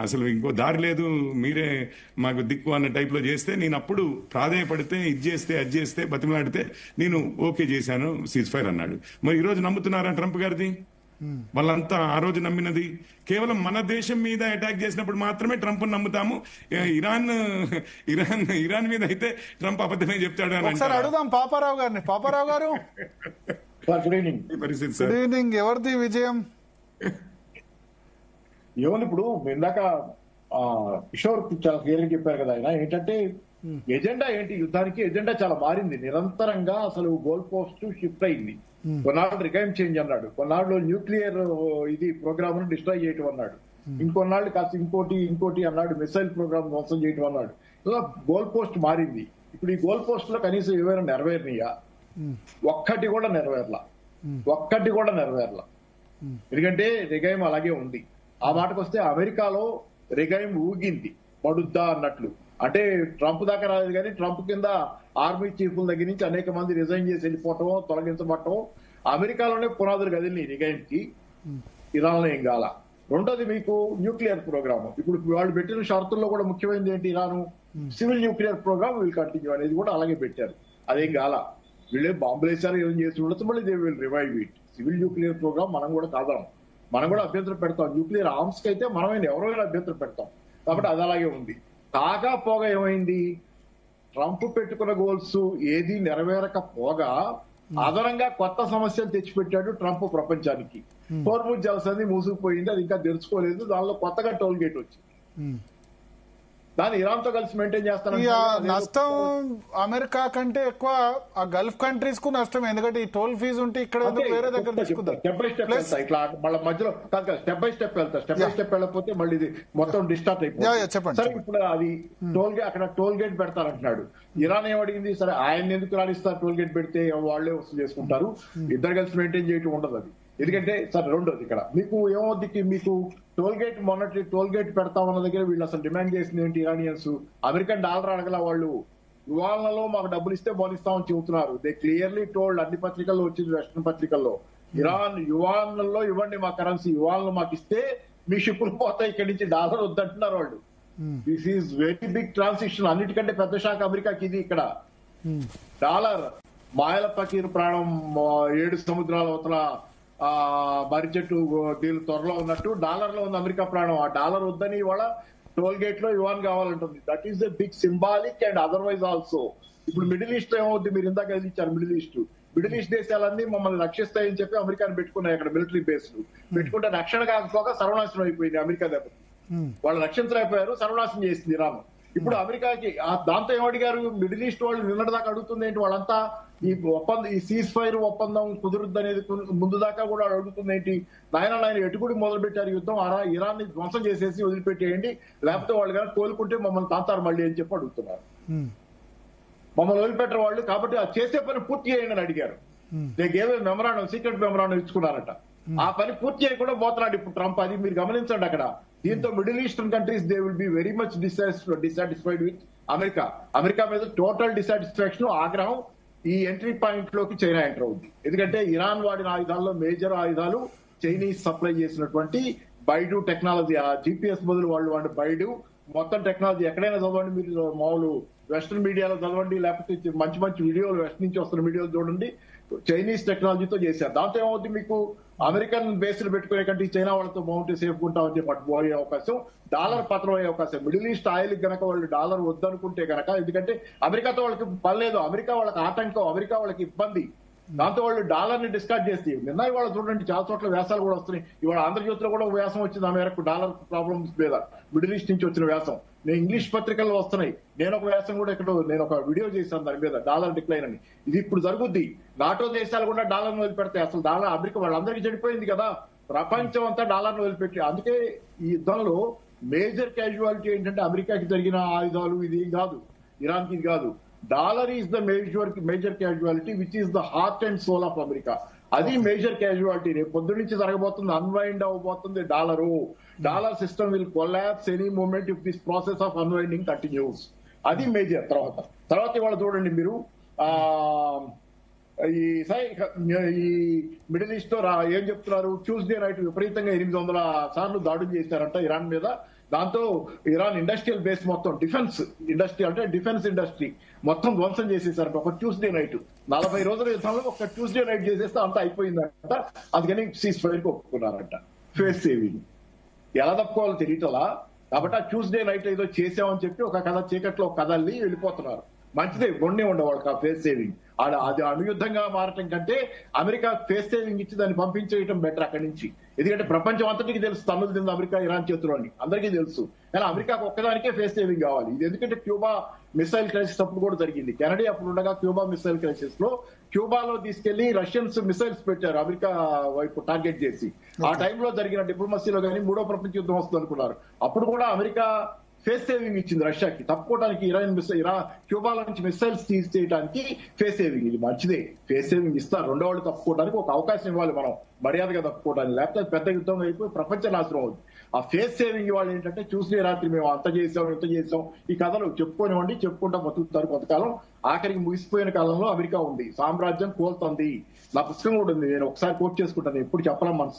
అసలు ఇంకో దారి లేదు, మీరే మాకు దిక్కు అన్న టైప్ లో చేస్తే, నేను అప్పుడు ప్రాధాన్యపడితే ఇది చేస్తే అది చేస్తే బతిమలాడితే నేను ఓకే చేశాను, సీజ్ ఫైర్ అన్నాడు. మరి ఈ రోజు నమ్ముతున్నారా ట్రంప్ గారిది? వాళ్ళంతా ఆ రోజు నమ్మినది కేవలం మన దేశం మీద అటాక్ చేసినప్పుడు మాత్రమే ట్రంప్ నమ్ముతాము. ఇరాన్ మీద అయితే ట్రంప్ అబద్ధమే చెప్తాడు అని ఒకసారి అడుగుదాం పాపారావు గారిని. పాపారావు గారు, గుడ్ ఈవినింగ్. పరిస్థితి గుడ్ ఈవినింగ్. ఎవరిది విజయం? ఏముంది, ఇప్పుడు ఇందాక కిషోర్ చాలా క్లియర్ గా చెప్పారు కదా. ఆయన ఏంటంటే ఎజెండా ఏంటి, యుద్ధానికి ఎజెండా చాలా మారింది. నిరంతరంగా అసలు గోల్ పోస్ట్ షిఫ్ట్ అయింది. కొన్నాళ్ళు రికైమ్ చేంజ్ అన్నాడు, కొన్నాళ్ళు న్యూక్లియర్ ఇది ప్రోగ్రామ్ ను డిస్ట్రాయ్ చేయటం అన్నాడు, ఇంకొన్నాళ్ళు కాస్త ఇంకోటి అన్నాడు, మిసైల్ ప్రోగ్రామ్ ధ్వంసం చేయటం అన్నాడు. గోల్ పోస్ట్ మారింది. ఇప్పుడు ఈ గోల్ పోస్ట్ లో కనీసం ఏమైనా నెరవేరినాయా? ఒక్కటి కూడా నెరవేరలా. ఎందుకంటే రిగైమ్ అలాగే ఉంది. ఆ మాటకు వస్తే అమెరికాలో రిగైమ్ ఊగింది పడుద్దా అన్నట్లు. అంటే ట్రంప్ దాకా రాలేదు కానీ ట్రంప్ కింద ఆర్మీ చీఫ్ల దగ్గర నుంచి అనేక మంది రిజైన్ చేసి వెళ్ళిపోవటం, తొలగించబట్టం, అమెరికాలోనే పునాదులు కదిలినాయి రిగైమ్ కి. ఇరాన్ లో ఏం కాల. రెండోది మీకు న్యూక్లియర్ ప్రోగ్రామ్. ఇప్పుడు వాళ్ళు పెట్టిన షరతుల్లో కూడా ముఖ్యమైనది ఏంటి, Iran civil nuclear program will continue అనేది కూడా అలాగే పెట్టారు. అదేం కాల. వీళ్ళే బాంబులు వేసారు, ఏం చేసి ఉండొచ్చు, మళ్ళీ they will revive it. Civil nuclear program మనం కూడా కాదాం, మనం కూడా అభ్యంతరం పెడతాం. న్యూక్లియర్ ఆర్మ్స్ కి అయితే మనమైనా ఎవరైనా అభ్యంతరం పెడతాం. కాబట్టి అది అలాగే ఉంది. కాకపోగా ఏమైంది, ట్రంప్ పెట్టుకున్న గోల్స్ ఏది నెరవేరకపోగా అదనంగా కొత్త సమస్యలు తెచ్చిపెట్టాడు ట్రంప్ ప్రపంచానికి. హోర్ముజ్ జలసంధి మూసుకుపోయింది, అది ఇంకా తెరుచుకోలేదు. దానిలో కొత్తగా టోల్ గేట్ వచ్చింది. దాన్ని ఇరాన్ తో కలిసి మెయింటైన్ చేస్తాను. నష్టం అమెరికా కంటే ఎక్కువ ఆ గల్ఫ్ కంట్రీస్ కు నష్టం. ఎందుకంటే ఈ టోల్ ఫీజు ఉంటే ఇక్కడ వేరే దగ్గర తీసుకుంటారు. స్టెప్ బై స్టెప్ వెళ్తా, ఇట్లా మళ్ళీ మధ్యలో కాదు, స్టెప్ బై స్టెప్ వెళ్తా. స్టెప్ బై స్టెప్ వెళ్ళకపోతే మళ్ళీ ఇది మొత్తం డిస్టార్ట్ అయిపోతుంది. సరే, ఇప్పుడు అది టోల్ గేట్, అక్కడ టోల్ గేట్ పెడతారంటున్నాడు. ఇరాన్ ఏమడిగింది, సరే ఆయన ఎందుకు రాణిస్తారు, టోల్ గేట్ పెడితే వాళ్ళే వసూలు చేసుకుంటారు, ఇద్దరు కలిసి మెయింటైన్ చేయటం ఉండదు అది. ఎందుకంటే సరే, రెండోది ఇక్కడ మీకు ఏమవుద్ది, మీకు టోల్ గేట్ మొన్నటి టోల్ గేట్ పెడతామన్న దగ్గర వీళ్ళు అసలు డిమాండ్ చేసింది ఏంటి, ఇరానియన్స్ అమెరికన్ డాలర్ అడగల. వాళ్ళు యువాన్లలో మాకు డబ్బులు ఇస్తే బోనిస్తామని చెబుతున్నారు. దే క్లియర్లీ టోల్డ్, అన్ని పత్రికల్లో వచ్చింది, వెస్టర్న్ పత్రికల్లో, ఇరాన్ యువాన్లలో ఇవ్వండి మా కరెన్సీ, యువాన్లు మాకు ఇస్తే మీ షిప్పులు పోతాయి, ఇక్కడి నుంచి డాలర్ వద్దంటున్నారు వాళ్ళు. This is very big transition. అన్నిటికంటే పెద్ద షాక్ అమెరికాకి ఇది. ఇక్కడ డాలర్ మాయల పకీర్ ప్రాణం 7 సముద్రాల అవతల మర్రి చెట్టు దీని త్వరలో ఉన్నట్టు డాలర్ లో ఉంది అమెరికా ప్రాణం. ఆ డాలర్ వద్దని ఇవాళ టోల్ గేట్ లో యువాన్ కావాలంటుంది. That is the big symbolic and otherwise also. ఇప్పుడు మిడిల్ ఈస్ట్ ఏమవుద్ది, మీరు ఇందాక ఇచ్చారు మిడిల్ ఈస్ట్ దేశాలన్నీ మమ్మల్ని రక్షిస్తాయని చెప్పి అమెరికాను పెట్టుకున్నాయి. అక్కడ మిలిటరీ బేస్లు పెట్టుకుంటే రక్షణ కాకపోగా సర్వనాశనం అయిపోయింది అమెరికా దెబ్బ. వాళ్ళు రక్షించలేకపోయారు, సర్వనాశనం చేసింది ఇరాన్. ఇప్పుడు అమెరికాకి దాంతో ఏమడిగారు, మిడిల్ ఈస్ట్ వాళ్ళు నిన్నటిదాకా అడుగుతుంది ఏంటి, వాళ్ళంతా ఈ సీజ్ ఫైర్ ఒప్పందం కుదురుద్ది అనేది ముందు దాకా కూడా అడుగుతుంది ఏంటి, నాయన ఎటుకుడి మొదలు పెట్టారు యుద్ధం, ఇరాన్ ని ధ్వంసం చేసేసి వదిలిపెట్టేయండి, లేకపోతే వాళ్ళు కానీ కోలుకుంటే మమ్మల్ని తాతారు మళ్ళీ అని చెప్పి అడుగుతున్నారు. మమ్మల్ని వదిలిపెట్టరు వాళ్ళు, కాబట్టి ఆ చేసే పని పూర్తి చేయండి అని అడిగారు. They gave a memorandum, secret memorandum ఇచ్చుకున్నారట. ఆ పని పూర్తి చేయకుండా పోతున్నాడు ఇప్పుడు ట్రంప్. అది మీరు గమనించండి. అక్కడ దీంతో middle eastern countries they will be very much dissatisfied with America మీద టోటల్ డిసాటిస్ఫాక్షన్, ఆగ్రహం. ఈ ఎంట్రీ పాయింట్ లోకి చైనా ఎంటర్ అవుతుంది. ఎందుకంటే ఇరాన్ వాడిన ఆయుధాల్లో మేజర్ ఆయుధాలు చైనీస్ సప్లై చేసినటువంటి బైడు టెక్నాలజీ. ఆ జీపీఎస్ బదులు వాళ్ళు వాడిన బైడు మొత్తం టెక్నాలజీ. ఎక్కడైనా చదవండి మీరు, మామూలు వెస్టర్న్ మీడియాలో చదవండి, లేకపోతే మంచి వీడియోలు వెస్ట్ నుంచి వస్తున్న వీడియోలు చూడండి. చైనీస్ టెక్నాలజీతో చేశారు. దాంతో ఏమవుతుంది, మీకు అమెరికన్ బేస్లు పెట్టుకునే కంటే చైనా వాళ్ళతో బాగుంటే సేఫ్ ఉంటామని చెప్పి అటు పోయే అవకాశం, డాలర్ పతనం అయ్యే అవకాశం. మిడిల్ ఈస్ట్ ఆయిల్ గనక వాళ్ళు డాలర్ వద్దనుకుంటే గనక, ఎందుకంటే అమెరికాతో వాళ్ళకి పని లేదు, అమెరికా వాళ్ళకి ఆటంకం, అమెరికా వాళ్ళకి ఇబ్బంది, దాంతో వాళ్ళు డాలర్ ని డిస్కార్డ్ చేస్తే నిన్న ఇవాళ చూడండి చాలా చోట్ల వ్యాసాలు కూడా వస్తున్నాయి. ఇవాళ ఆంధ్రజ్యోతిలో కూడా వ్యాసం వచ్చింది ఆ మేరకు డాలర్ ప్రాబ్లమ్స్ మీద, మిడిల్ ఈస్ట్ నుంచి వచ్చిన వ్యాసం. నేను ఇంగ్లీష్ పత్రికల్లో వస్తున్నాయి. నేను ఒక వ్యాసం కూడా ఇక్కడ నేను ఒక వీడియో చేశాను దాని మీద, డాలర్ డిక్లైన్ అని. ఇది ఇప్పుడు జరుగుద్ది. నాటో దేశాలు కూడా డాలర్ ను వదిలిపెడతాయి. అసలు డాలర్ అమెరికా వాళ్ళందరికీ చెడిపోయింది కదా, ప్రపంచం అంతా డాలర్ ను వదిలిపెట్టి. అందుకే ఈ యుద్ధంలో మేజర్ క్యాజువాలిటీ ఏంటంటే అమెరికాకి జరిగిన ఆయుధాలు ఇది కాదు, ఇరాన్కి ఇది కాదు. Dollar is the major casualty which is the heart and soul of America. అది మేజర్ క్యాజువాలిటీ. రేపు పొద్దు నుంచి జరగబోతుంది, అన్వైండ్ అవ్వబోతుంది dollar. Dollar system will collapse any moment if this process of unwinding continues. అది మేజర్. తర్వాత ఇవాళ చూడండి మీరు, ఈ మిడిల్ ఈస్ట్ లో ఏం చెప్తున్నారు, ట్యూస్డే నైట్ విపరీతంగా 800 సార్లు దాడులు చేశారంట ఇరాన్ మీద. దాంతో ఇరాన్ ఇండస్ట్రియల్ బేస్ మొత్తం, డిఫెన్స్ ఇండస్ట్రీ అంటే డిఫెన్స్ ఇండస్ట్రీ మొత్తం ధ్వంసం చేసేసారంట ఒక ట్యూస్డే నైట్. 40 రోజుల యుద్ధంలో ఒక ట్యూస్డే నైట్ చేసేస్తే అంతా అయిపోయిందంట. అందుకని సీజ్ ఫైర్ కు ఒప్పుకున్నారంట. ఫేస్ సేవింగ్ ఎలా తప్పుకోవాలో తెలియటలా. కాబట్టి ఆ ట్యూస్డే నైట్ ఏదో చేసామని చెప్పి ఒక కథ చీకట్లో కథల్ని వెళ్ళిపోతున్నారు. మంచిదే, గొండే ఉండేవాళ్ళకి ఆ ఫేస్ సేవింగ్. అది అణుయుద్ధంగా మారటం కంటే అమెరికా ఫేస్ సేవింగ్ ఇచ్చి దాన్ని పంపించేయటం బెటర్ అక్కడి నుంచి. ఎందుకంటే ప్రపంచం అంతటికి తెలుసు తమిళ తింది అమెరికా ఇరాన్ చేతిలో అని అందరికీ తెలుసు. కానీ అమెరికాకు ఒక్కదానికే ఫేస్ సేవింగ్ కావాలి. ఇది ఎందుకంటే క్యూబా మిసైల్ క్రైసిస్ అప్పుడు కూడా జరిగింది. కెనడీ అప్పుడు ఉండగా క్యూబా మిసైల్ క్రైసిస్ లో క్యూబాలో తీసుకెళ్లి రష్యన్స్ మిసైల్స్ పెట్టారు అమెరికా వైపు టార్గెట్ చేసి. ఆ టైంలో జరిగిన డిప్లొమసీలో కానీ 3వ ప్రపంచ యుద్ధం వస్తుంది అనుకున్నారు. అప్పుడు కూడా అమెరికా ఫేస్ సేవింగ్ ఇచ్చింది రష్యాకి, తప్పుకోవడానికి క్యూబాల నుంచి మిసైల్స్ తీసేయడానికి ఫేస్ సేవింగ్. ఇది మంచిదే, ఫేస్ సేవింగ్ ఇస్తారు. రెండో వాళ్ళు తప్పుకోవడానికి ఒక అవకాశం ఇవ్వాలి మనం, మర్యాదగా తప్పుకోవడానికి. లేకపోతే పెద్ద యుద్ధం అయిపోయి ప్రపంచ నాశనం అవుతుంది. ఆ ఫేస్ సేవింగ్ ఇవాళ ఏంటంటే ట్యూస్డే రాత్రి మేము అంత చేసాం ఇంత చేసాం ఈ కథలు చెప్పుకోనివ్వండి, చెప్పుకుంటా బతుకుతారు కొంతకాలం. ఆఖరికి ముగిసిపోయిన కాలంలో అమెరికా ఉంది, సామ్రాజ్యం కోల్తుంది. నా పుస్తకం కూడా ఉంది, నేను ఒకసారి కోట్ చేసుకుంటాను, ఎప్పుడు చెప్పడం మన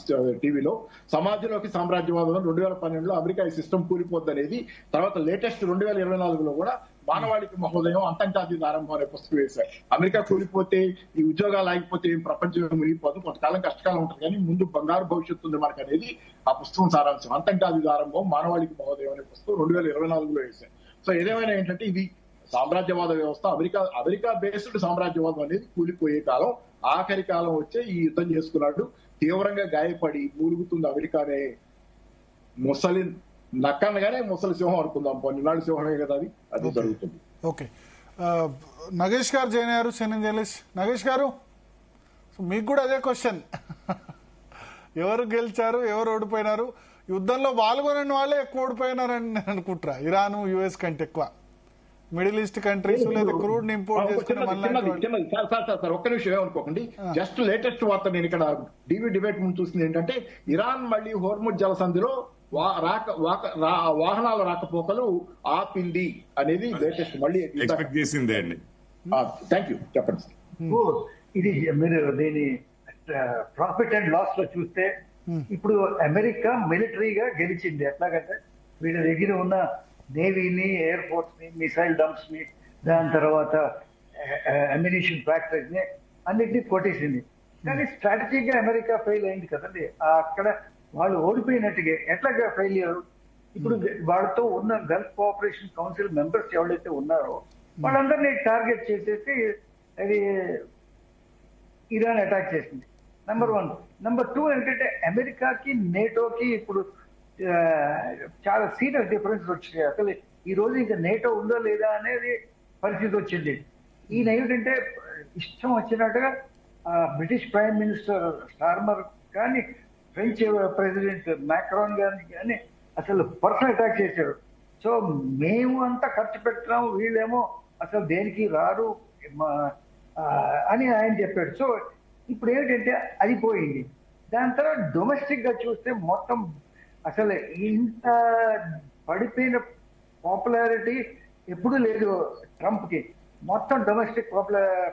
టీవీలో. సమాజంలోకి సామ్రాజ్యవాదం 2012లో అమెరికా ఈ సిస్టమ్ కూలిపోద్ది అనేది. తర్వాత లేటెస్ట్ 2024లో కూడా మానవాళికి మహోదయం అంతంకాతీత ఆరంభం అనే పుస్తకం వేశారు. అమెరికా కూలిపోతే, ఈ ఉద్యోగాలు ఆగిపోతే ప్రపంచం మునిగిపోదు, కొంతకాలం కష్టకాలం ఉంటుంది కానీ ముందు బంగారు భవిష్యత్తు ఉంది మనకు అనేది ఆ పుస్తకం సారాంశం. అంతంకాతీత ఆరంభం మానవాళికి మహోదయం అనే పుస్తకం 2024లో వేశారు. సో ఏదేమైనా ఏంటంటే ఇది సామ్రాజ్యవాద వ్యవస్థ, అమెరికా బేస్డ్ సామ్రాజ్యవాదం అనేది కూలిపోయే కాలం, ఆఖరి కాలం వచ్చే ఈ యుద్ధం చేసుకున్నాడు. తీవ్రంగా గాయపడి మూలుగుతుంది అమెరికానే. ముసలి నక్కనగానే ముసలి సింహం అనుకుందాం, నిన్నాడు సింహమే కదా అది జరుగుతుంది. ఓకే, నగేష్ గారు జాయిన్ అయ్యారు, సీనియర్ జర్నలిస్ట్. నగేష్ గారు, మీకు కూడా అదే క్వశ్చన్, ఎవరు గెలిచారు ఎవరు ఓడిపోయినారు? యుద్ధంలో పాల్గొనని వాళ్ళే ఎక్కువ ఓడిపోయినారని నేను అనుకుంటున్నా, ఇరాన్ యుఎస్ కంటే ఎక్కువ. మిడిల్ ఈస్ట్ కంట్రీస్ లేదా క్రూడ్ ని ఇంపోర్ట్ చేసుకుని ఒక్క నిమిషం ఏమనుకోకండి. జస్ట్ లేటెస్ట్ వార్త నేను ఇక్కడ డిబేట్ ముందు చూసింది ఏంటంటే, ఇరాన్ మళ్ళీ హోర్ముజ్ జలసంధిలో వాహనాల రాకపోకలు ఆపింది అనేది లేటెస్ట్. మళ్ళీ ఎక్స్పెక్ట్ చేసిందే అండి. థ్యాంక్ యూ, చెప్పండి. ఇది మీరు దీని ప్రాఫిట్ అండ్ లాస్ లో చూస్తే ఇప్పుడు అమెరికా మిలిటరీగా గెలిచింది. ఎట్లాగంటే వీళ్ళ దగ్గర ఉన్న నేవీని, ఎయిర్ ఫోర్స్ ని, మిసైల్ డంప్స్ ని, దాని తర్వాత అమ్యునిషన్ ఫ్యాక్టరీస్ ని అన్నిటినీ కొట్టేసింది. కానీ స్ట్రాటజిక్ గా అమెరికా ఫెయిల్ అయింది కదండి. అక్కడ వాళ్ళు ఓడిపోయినట్టుగా ఎట్లాగా ఫెయిల్ అయ్యారు? ఇప్పుడు వాళ్ళతో ఉన్న గల్ఫ్ కోఆపరేషన్ కౌన్సిల్ మెంబర్స్ ఎవరైతే ఉన్నారో వాళ్ళందరినీ టార్గెట్ చేసేసి అది ఇరాన్ అటాక్ చేసింది. నెంబర్ 1. నెంబర్ 2 ఏంటంటే అమెరికాకి నేటోకి ఇప్పుడు చాలా సీరియస్ డిఫరెన్స్ వచ్చింది. అసలు ఈ రోజు ఇంకా నేటో ఉందో లేదా అనేది పరిస్థితి వచ్చింది. ఈయన ఏమిటంటే ఇష్టం వచ్చినట్టుగా బ్రిటిష్ ప్రైమ్ మినిస్టర్ స్టార్మర్ కానీ, ఫ్రెంచ్ ప్రెసిడెంట్ మ్యాక్రాన్ గారిని కానీ అసలు పర్సనల్ అటాక్ చేశారు. సో మేము అంతా ఖర్చు పెడుతున్నాం, వీళ్ళేమో అసలు దేనికి రారు అని ఆయన చెప్పాడు. సో ఇప్పుడు ఏమిటంటే అది పోయింది. దాని తర్వాత డొమెస్టిక్ గా చూస్తే మొత్తం అసలు ఇంత పడిపోయిన పాపులారిటీ ఎప్పుడు లేదు ట్రంప్ కి. మొత్తం డొమెస్టిక్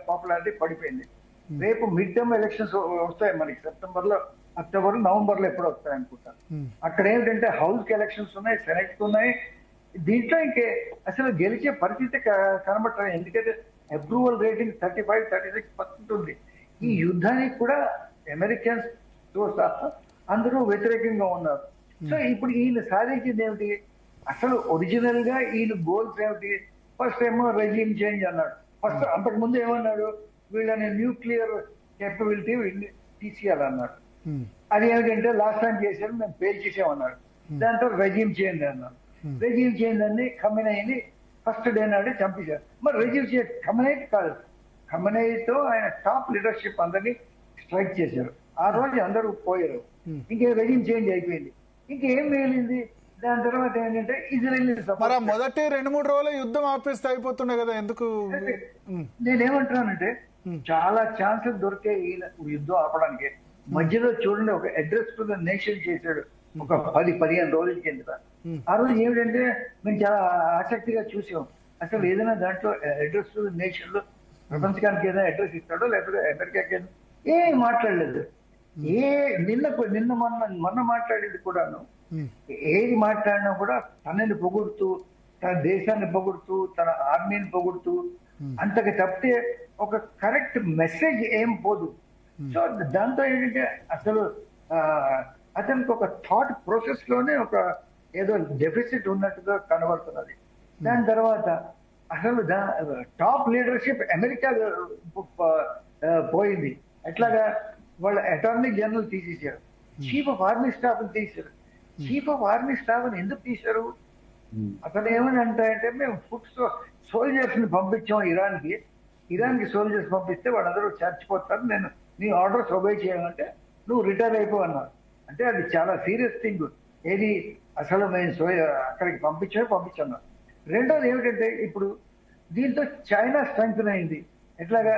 పాపులారిటీ పడిపోయింది. రేపు మిడ్ టర్మ్ ఎలక్షన్స్ వస్తాయి మనకి, అక్టోబర్ నవంబర్ లో ఎప్పుడు వస్తాయి అనుకుంటాను. అక్కడ ఏమిటంటే హౌస్ కి ఎలక్షన్స్ ఉన్నాయి, సెనెట్ ఉన్నాయి. దీంట్లో ఇంకే అసలు గెలిచే పరిస్థితి కనబడతాయి. ఎందుకంటే అప్రూవల్ రేటింగ్ 35-36% ఉంది. ఈ యుద్ధానికి కూడా అమెరికన్స్ తో సహా అందరూ వ్యతిరేకంగా ఉన్నారు. సో ఇప్పుడు ఈయన సాధించింది ఏమిటి? అసలు ఒరిజినల్ గా ఈయన గోల్స్ ఏమిటి? ఫస్ట్ ఏమో రెజ్యూమ్ చేంజ్ అన్నాడు. ఫస్ట్ అంతకు ముందు ఏమన్నాడు? వీళ్ళని న్యూక్లియర్ కేపబిలిటీ వీళ్ళని తీసేయాలన్నాడు. అది ఏమిటంటే లాస్ట్ టైం చేశారు, మేము పేల్చేసామన్నాడు. దాంతో రెజ్యూమ్ చేంజ్ అన్నాడు. రెజ్యూమ్ చేంజ్ అని ఖమేనీని ఫస్ట్ డే నాడే చంపేశారు. మరి రెజ్యూమ్ చేంజ్ ఖమేనీ కాదు, ఖమేనీతో ఆయన టాప్ లీడర్షిప్ అందరినీ స్ట్రైక్ చేశారు. ఆ రోజు అందరూ పోయారు. ఇంకే రెజ్యూమ్ చేంజ్ అయిపోయింది. ఇంకేం మిగిలింది? దాని తర్వాత ఏంటంటే ఇజ్రాయెల్ మరి మొదటి 2-3 రోజులు యుద్ధం ఆపేస్తే అయిపోతుండే కదా, ఎందుకు? నేనేమంటున్నానంటే చాలా ఛాన్సెస్ దొరికే ఈ యుద్ధం ఆపడానికి. మధ్యలో చూడండి, ఒక అడ్రస్ టు ద నేషన్ చేశాడు ఒక 10-15 రోజుల కింద. ఆ రోజు ఏమిటంటే మేము చాలా ఆసక్తిగా చూసాం. అసలు ఏదైనా దాంట్లో అడ్రస్ టు ద నేషన్ లో ప్రపంచకానికి ఏదైనా అడ్రస్ ఇస్తాడో లేకపోతే అమెరికాకి ఏం మాట్లాడలేదు. నిన్న మొన్న మాట్లాడేది కూడాను, ఏది మాట్లాడినా కూడా తనని పొగుడుతూ, తన దేశాన్ని పొగుడుతూ, తన ఆర్మీని పొగుడుతూ, అంతకు తప్పితే ఒక కరెక్ట్ మెసేజ్ ఏం పోదు. సో దాంతో ఏంటంటే అసలు అతనికి ఒక థాట్ ప్రాసెస్ లోనే ఒక ఏదో డెఫిసిట్ ఉన్నట్టుగా కనబడుతున్నది. దాని తర్వాత అసలు టాప్ లీడర్షిప్ అమెరికా పోయింది. ఎట్లాగా? వాళ్ళ అటార్నీ జనరల్ తీసేశారు, చీఫ్ ఆఫ్ ఆర్మీ స్టాఫ్ తీశారు. చీఫ్ ఆఫ్ ఆర్మీ స్టాఫ్ ఎందుకు తీశారు? అతను ఏమని అంటే మేము సోల్జర్స్ ని పంపించాం ఇరాన్ కి సోల్జర్స్ పంపిస్తే వాళ్ళందరూ చచ్చిపోతారు, నేను నీ ఆర్డర్స్ ఒబే చేయాలంటే నువ్వు రిటైర్ అయిపోవన్నారు. అంటే అది చాలా సీరియస్ థింగ్. ఏది అసలు మేము అక్కడికి పంపించాను. రెండోది ఏమిటంటే ఇప్పుడు దీంతో చైనా స్ట్రెంగ్త్ అయింది. ఎట్లాగా?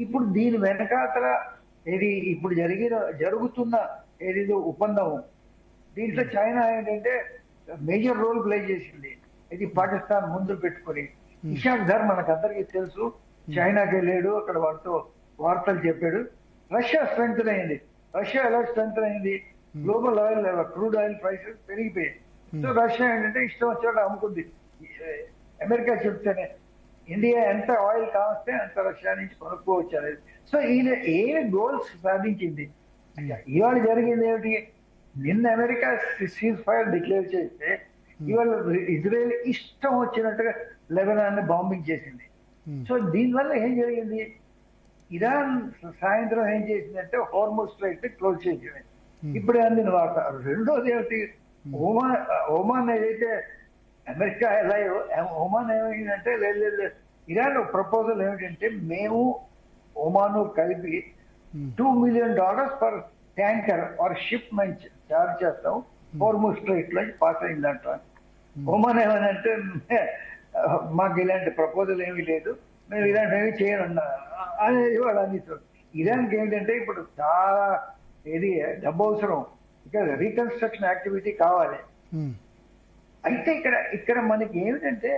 ఇప్పుడు దీని వెనకాతల ఏది ఇప్పుడు జరుగుతున్న ఏదేదో ఒప్పందం, దీంట్లో చైనా ఏంటంటే మేజర్ రోల్ ప్లే చేసింది. ఇది పాకిస్తాన్ ముందు పెట్టుకుని. ఇషాక్ ధర్ మనకందరికీ తెలుసు, చైనాకి వెళ్ళాడు, అక్కడ వాటితో వార్తలు చెప్పాడు. రష్యా స్ట్రెంగ్త్ అయింది. రష్యా ఎలా స్ట్రెంగ్త్ అయింది? Global oil crude oil prices పెరిగిపోయాయి. సో రష్యా ఏంటంటే ఇష్టం వచ్చాడు అమ్ముకుంది. అమెరికా చెప్తేనే ఇండియా ఎంత ఆయిల్ కావస్తే అంత రష్యా నుంచి కొనుక్కోవచ్చు అనేది. సో ఈయన ఏ గోల్స్ సాధించింది? ఇవాళ జరిగింది ఏమిటి? నిన్న అమెరికా సీజ్ ఫైర్ డిక్లేర్ చేస్తే ఇవాళ ఇజ్రాయెల్ ఇష్టం వచ్చినట్టుగా లెబనాన్ ని బాంబింగ్ చేసింది. సో దీనివల్ల ఏం జరిగింది? ఇరాన్ సాయంత్రం ఏం చేసిందంటే హార్మోజ్ స్ట్రైట్ క్లోజ్ చేసింది. ఇప్పుడే అందిన వార్త. రెండోది ఏమిటి? ఒమాన్ ఏదైతే అమెరికా ఎలా ఒమాన్ ఏమైందంటే లేదు, ఇరాన్ ప్రపోజల్ ఏమిటంటే మేము ఒమాను కలిపి $2 million per tanker or ship నుంచి చార్జ్ చేస్తాం, హార్మోజ్ స్ట్రైట్ లో పాస్ అయిందంట. ఒమాన్ ఏమనంటే మాకు ఇలాంటి ప్రపోజల్ ఏమీ లేదు, మేము ఇలాంటి ఏమి చేయనున్నా అనేది వాళ్ళు అందిస్తారు. ఇరాన్కి ఏంటంటే ఇప్పుడు చాలా ఏది డబ్బు అవసరం, ఇక్కడ రీకన్స్ట్రక్షన్ యాక్టివిటీ కావాలి. అయితే ఇక్కడ మనకి ఏమిటంటే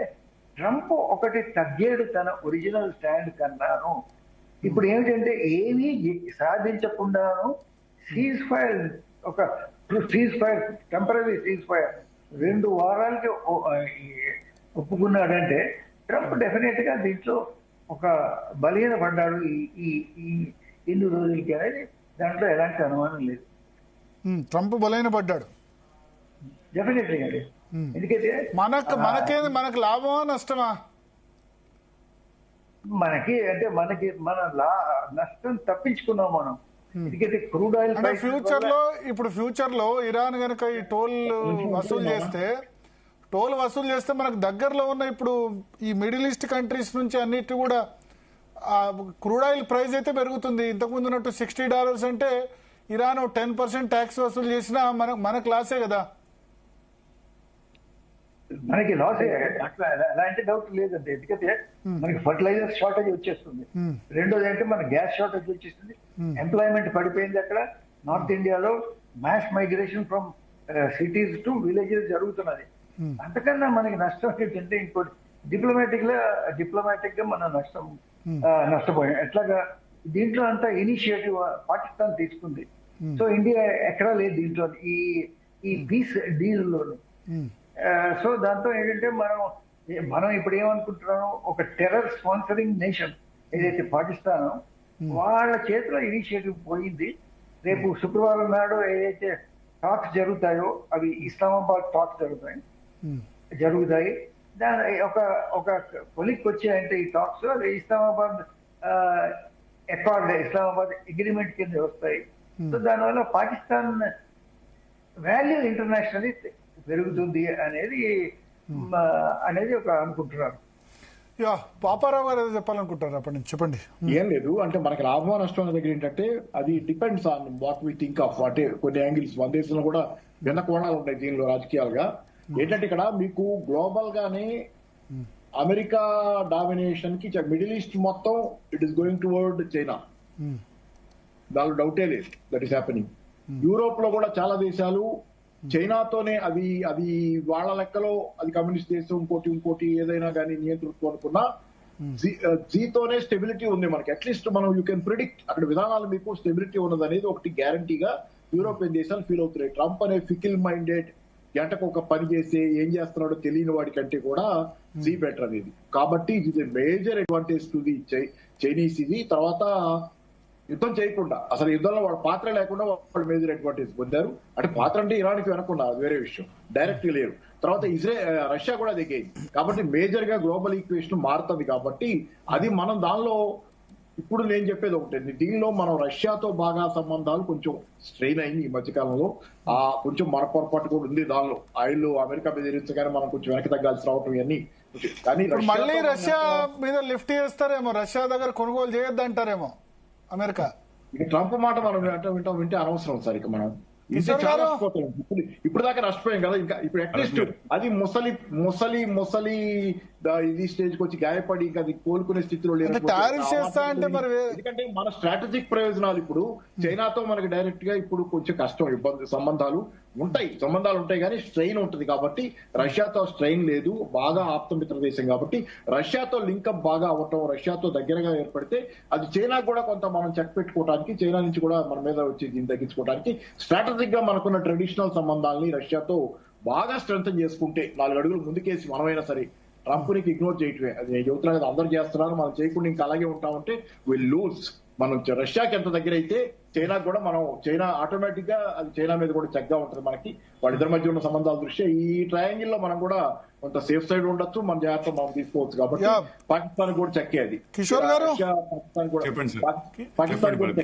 ట్రంప్ ఒకటి తగ్గాడు తన ఒరిజినల్ స్టాండ్ కన్నాను. ఇప్పుడు ఏమిటంటే ఏమీ సాధించకుండాను ceasefire temporary ceasefire 2 వారాలకి ఒప్పుకున్నాడంటే ట్రంప్ డెఫినెట్ గా దీంట్లో ఒక బలహీన పడ్డాడు ఈ ఇన్ని రోజులకి అనేది దాంట్లో ఎలాంటి అనుమానం లేదు. ట్రంప్ బలహీన పడ్డాడు డెఫినెట్లీ అండి. ఎందుకంటే మనకు లాభమా నష్టమా? మన నష్టం తప్పించుకున్నాం మనం. ఎందుకంటే క్రూడ్ ఆయిల్ ఫ్యూచర్ లో ఇరాన్ గనక ఈ టోల్ వసూలు చేస్తే మనకు దగ్గరలో ఉన్న ఇప్పుడు ఈ మిడిల్ ఈస్ట్ కంట్రీస్ నుంచి అన్నిటి కూడా క్రూడ్ ఆయిల్ ప్రైస్ అయితే పెరుగుతుంది. ఇంతకుముందు ఉన్నట్టు $60 అంటే ఇరాన్ 10% ట్యాక్స్ వసూలు చేసినా మనకు లాసే కదా. మనకి లాస్ అట్లా ఎలాంటి డౌట్ లేదండి. ఎందుకంటే మనకి ఫర్టిలైజర్ షార్టేజ్ వచ్చేస్తుంది. రెండోది అంటే మన గ్యాస్ షార్టేజ్ వచ్చేస్తుంది. ఎంప్లాయ్మెంట్ పడిపోయింది. అక్కడ నార్త్ ఇండియాలో mass migration from cities to villages జరుగుతున్నది. అంతకన్నా మనకి నష్టం ఏంటంటే ఇంకోటి డిప్లొమాటిక్ గా మనం నష్టపోయాం. ఎట్లాగా? దీంట్లో అంతా ఇనిషియేటివ్ పాకిస్తాన్ తీసుకుంది. సో ఇండియా ఎక్కడా లేదు దీంట్లో ఈ పీస్ డీల్ లోను. సో దాంతో ఏంటంటే మనం ఇప్పుడు ఏమనుకుంటున్నాం, ఒక టెర్రర్ స్పాన్సరింగ్ నేషన్ ఏదైతే పాకిస్తాన్ వాళ్ళ చేతిలో ఇనిషియేటివ్ పోయింది. రేపు శుక్రవారం నాడు ఏదైతే టాక్స్ జరుగుతాయో అవి ఇస్లామాబాద్ టాక్స్ జరుగుతాయి. దాని ఒక కొలిక్ వచ్చాయంటే ఈ టాక్స్ అది ఇస్లామాబాద్ ఇస్లామాబాద్ అగ్రిమెంట్ కింద వస్తాయి. సో దానివల్ల పాకిస్తాన్ వాల్యూ ఇంటర్నేషనల్లీ పెరుగుతుంది అనేది ఒక అనుకుంటున్నారు. పాపారావు గారు ఏదో చెప్పాలనుకుంటారు అప్పటి నుంచి చెప్పండి. ఏం లేదు, అంటే మనకి లాభం నష్టం దగ్గర ఏంటంటే అది depends on what we think of. అంటే కొన్ని యాంగిల్స్ మన దేశంలో కూడా భిన్న కోణాలు ఉంటాయి దీనిలో రాజకీయాలుగా. ఏంటంటే ఇక్కడ మీకు గ్లోబల్ గానే అమెరికా డామినేషన్ కి మిడిల్ ఈస్ట్ మొత్తం it is going towards China, దానిలో డౌటే లేదు. That is happening. యూరోప్ లో కూడా చాలా దేశాలు చైనాతోనే అది వాళ్ళ లెక్కలో అది కమ్యూనిస్ట్ దేశం ఇంకోటి ఏదైనా కానీ నియంత్రించుకోనుకున్నా జీతోనే స్టెబిలిటీ ఉంది మనకి. అట్లీస్ట్ మనం యూ కెన్ ప్రిడిక్ట్ అక్కడ విధానాలు మీకు స్టెబిలిటీ ఉన్నది అనేది ఒకటి గ్యారంటీగా యూరోపియన్ దేశాలు ఫీల్ అవుతున్నాయి. ట్రంప్ అనే ఫికిల్ మైండెడ్ గంటకు ఒక పని చేసి ఏం చేస్తున్నాడో తెలియని వాడి కంటే కూడా జీ బెటర్ అనేది. కాబట్టి ఇది major advantage to the Chinese. ఇది తర్వాత యుద్ధం చేయకుండా అసలు యుద్ధంలో వాళ్ళ పాత్ర లేకుండా వాళ్ళు మేజర్ అడ్వాంటేజ్ పొందారు. అంటే పాత్ర అంటే ఇరాన్కి వెనకుండా అది వేరే విషయం, డైరెక్ట్ లేరు. తర్వాత రష్యా కూడా దిగేది. కాబట్టి మేజర్ గా గ్లోబల్ ఈక్వేషన్ మారుతుంది. కాబట్టి అది మనం దానిలో ఇప్పుడు నేను చెప్పేది ఒకటి, దీనిలో మనం రష్యాతో బాగా సంబంధాలు కొంచెం స్ట్రెయిన్ అయింది ఈ మధ్యకాలంలో. కొంచెం మన పొరపాటు కూడా ఉంది దానిలో. ఆయిల్ అమెరికా మీద ఎరించగానే మనం కొంచెం వెనక్కి తగ్గాల్సి రావటం ఇవన్నీ. కానీ మళ్ళీ రష్యా మీద లిఫ్ట్ చేస్తారేమో, రష్యా దగ్గర కొనుగోలు చేయొద్దంటారేమో అమెరికా. ఇక ట్రంప్ మాట మనం వింటే అనవసరం సార్. ఇక మనం ఇప్పుడు దాకా నష్టపోయాం కదా. ఇంకా ఇప్పుడు అట్లీస్ట్ అది ముసలి ఇది స్టేజ్ కి వచ్చి గాయపడి ఇంకా అది కోలుకునే స్థితిలో లేదు. ఎందుకంటే మన స్ట్రాటజిక్ ప్రయోజనాలు ఇప్పుడు చైనాతో మనకి డైరెక్ట్ గా ఇప్పుడు కొంచెం కష్టం, ఇబ్బంది సంబంధాలు ఉంటాయి కానీ స్ట్రెయిన్ ఉంటుంది. కాబట్టి రష్యాతో స్ట్రెయిన్ లేదు, బాగా ఆప్తమిత్ర దేశం కాబట్టి రష్యాతో లింకప్ బాగా అవ్వటం, రష్యాతో దగ్గరగా ఏర్పడితే అది చైనా కూడా కొంత మనం చెక్ పెట్టుకోవడానికి, చైనా నుంచి కూడా మన మీద వచ్చి దీన్ని తగ్గించుకోవడానికి స్ట్రాటజిక్ గా మనకున్న ట్రెడిషనల్ సంబంధాలని రష్యాతో బాగా స్ట్రెంథన్ చేసుకుంటే 4 అడుగులు ముందుకేసి మనమైనా సరే ట్రంప్ ని ఇగ్నోర్ చేయటమే. అది యువతలు కదా అందరు చేస్తున్నారు, మనం చేయకుండా ఇంకా అలాగే ఉంటామంటే విల్ లూజ్. మనం రష్యాకి ఎంత దగ్గర అయితే చైనాకి కూడా చైనా ఆటోమేటిక్ గా అది చైనా మీద కూడా చెక్గా ఉంటుంది మనకి. వాళ్ళిద్దరి మధ్య ఉన్న సంబంధాల దృష్ట్యా ఈ ట్రయాంగిల్ లో మనం కూడా కొంత సేఫ్ సైడ్ ఉండొచ్చు, మన జాగ్రత్త మనం తీసుకోవచ్చు. కాబట్టి పాకిస్తాన్ కూడా చెక్కేది. కిషోర్ గారు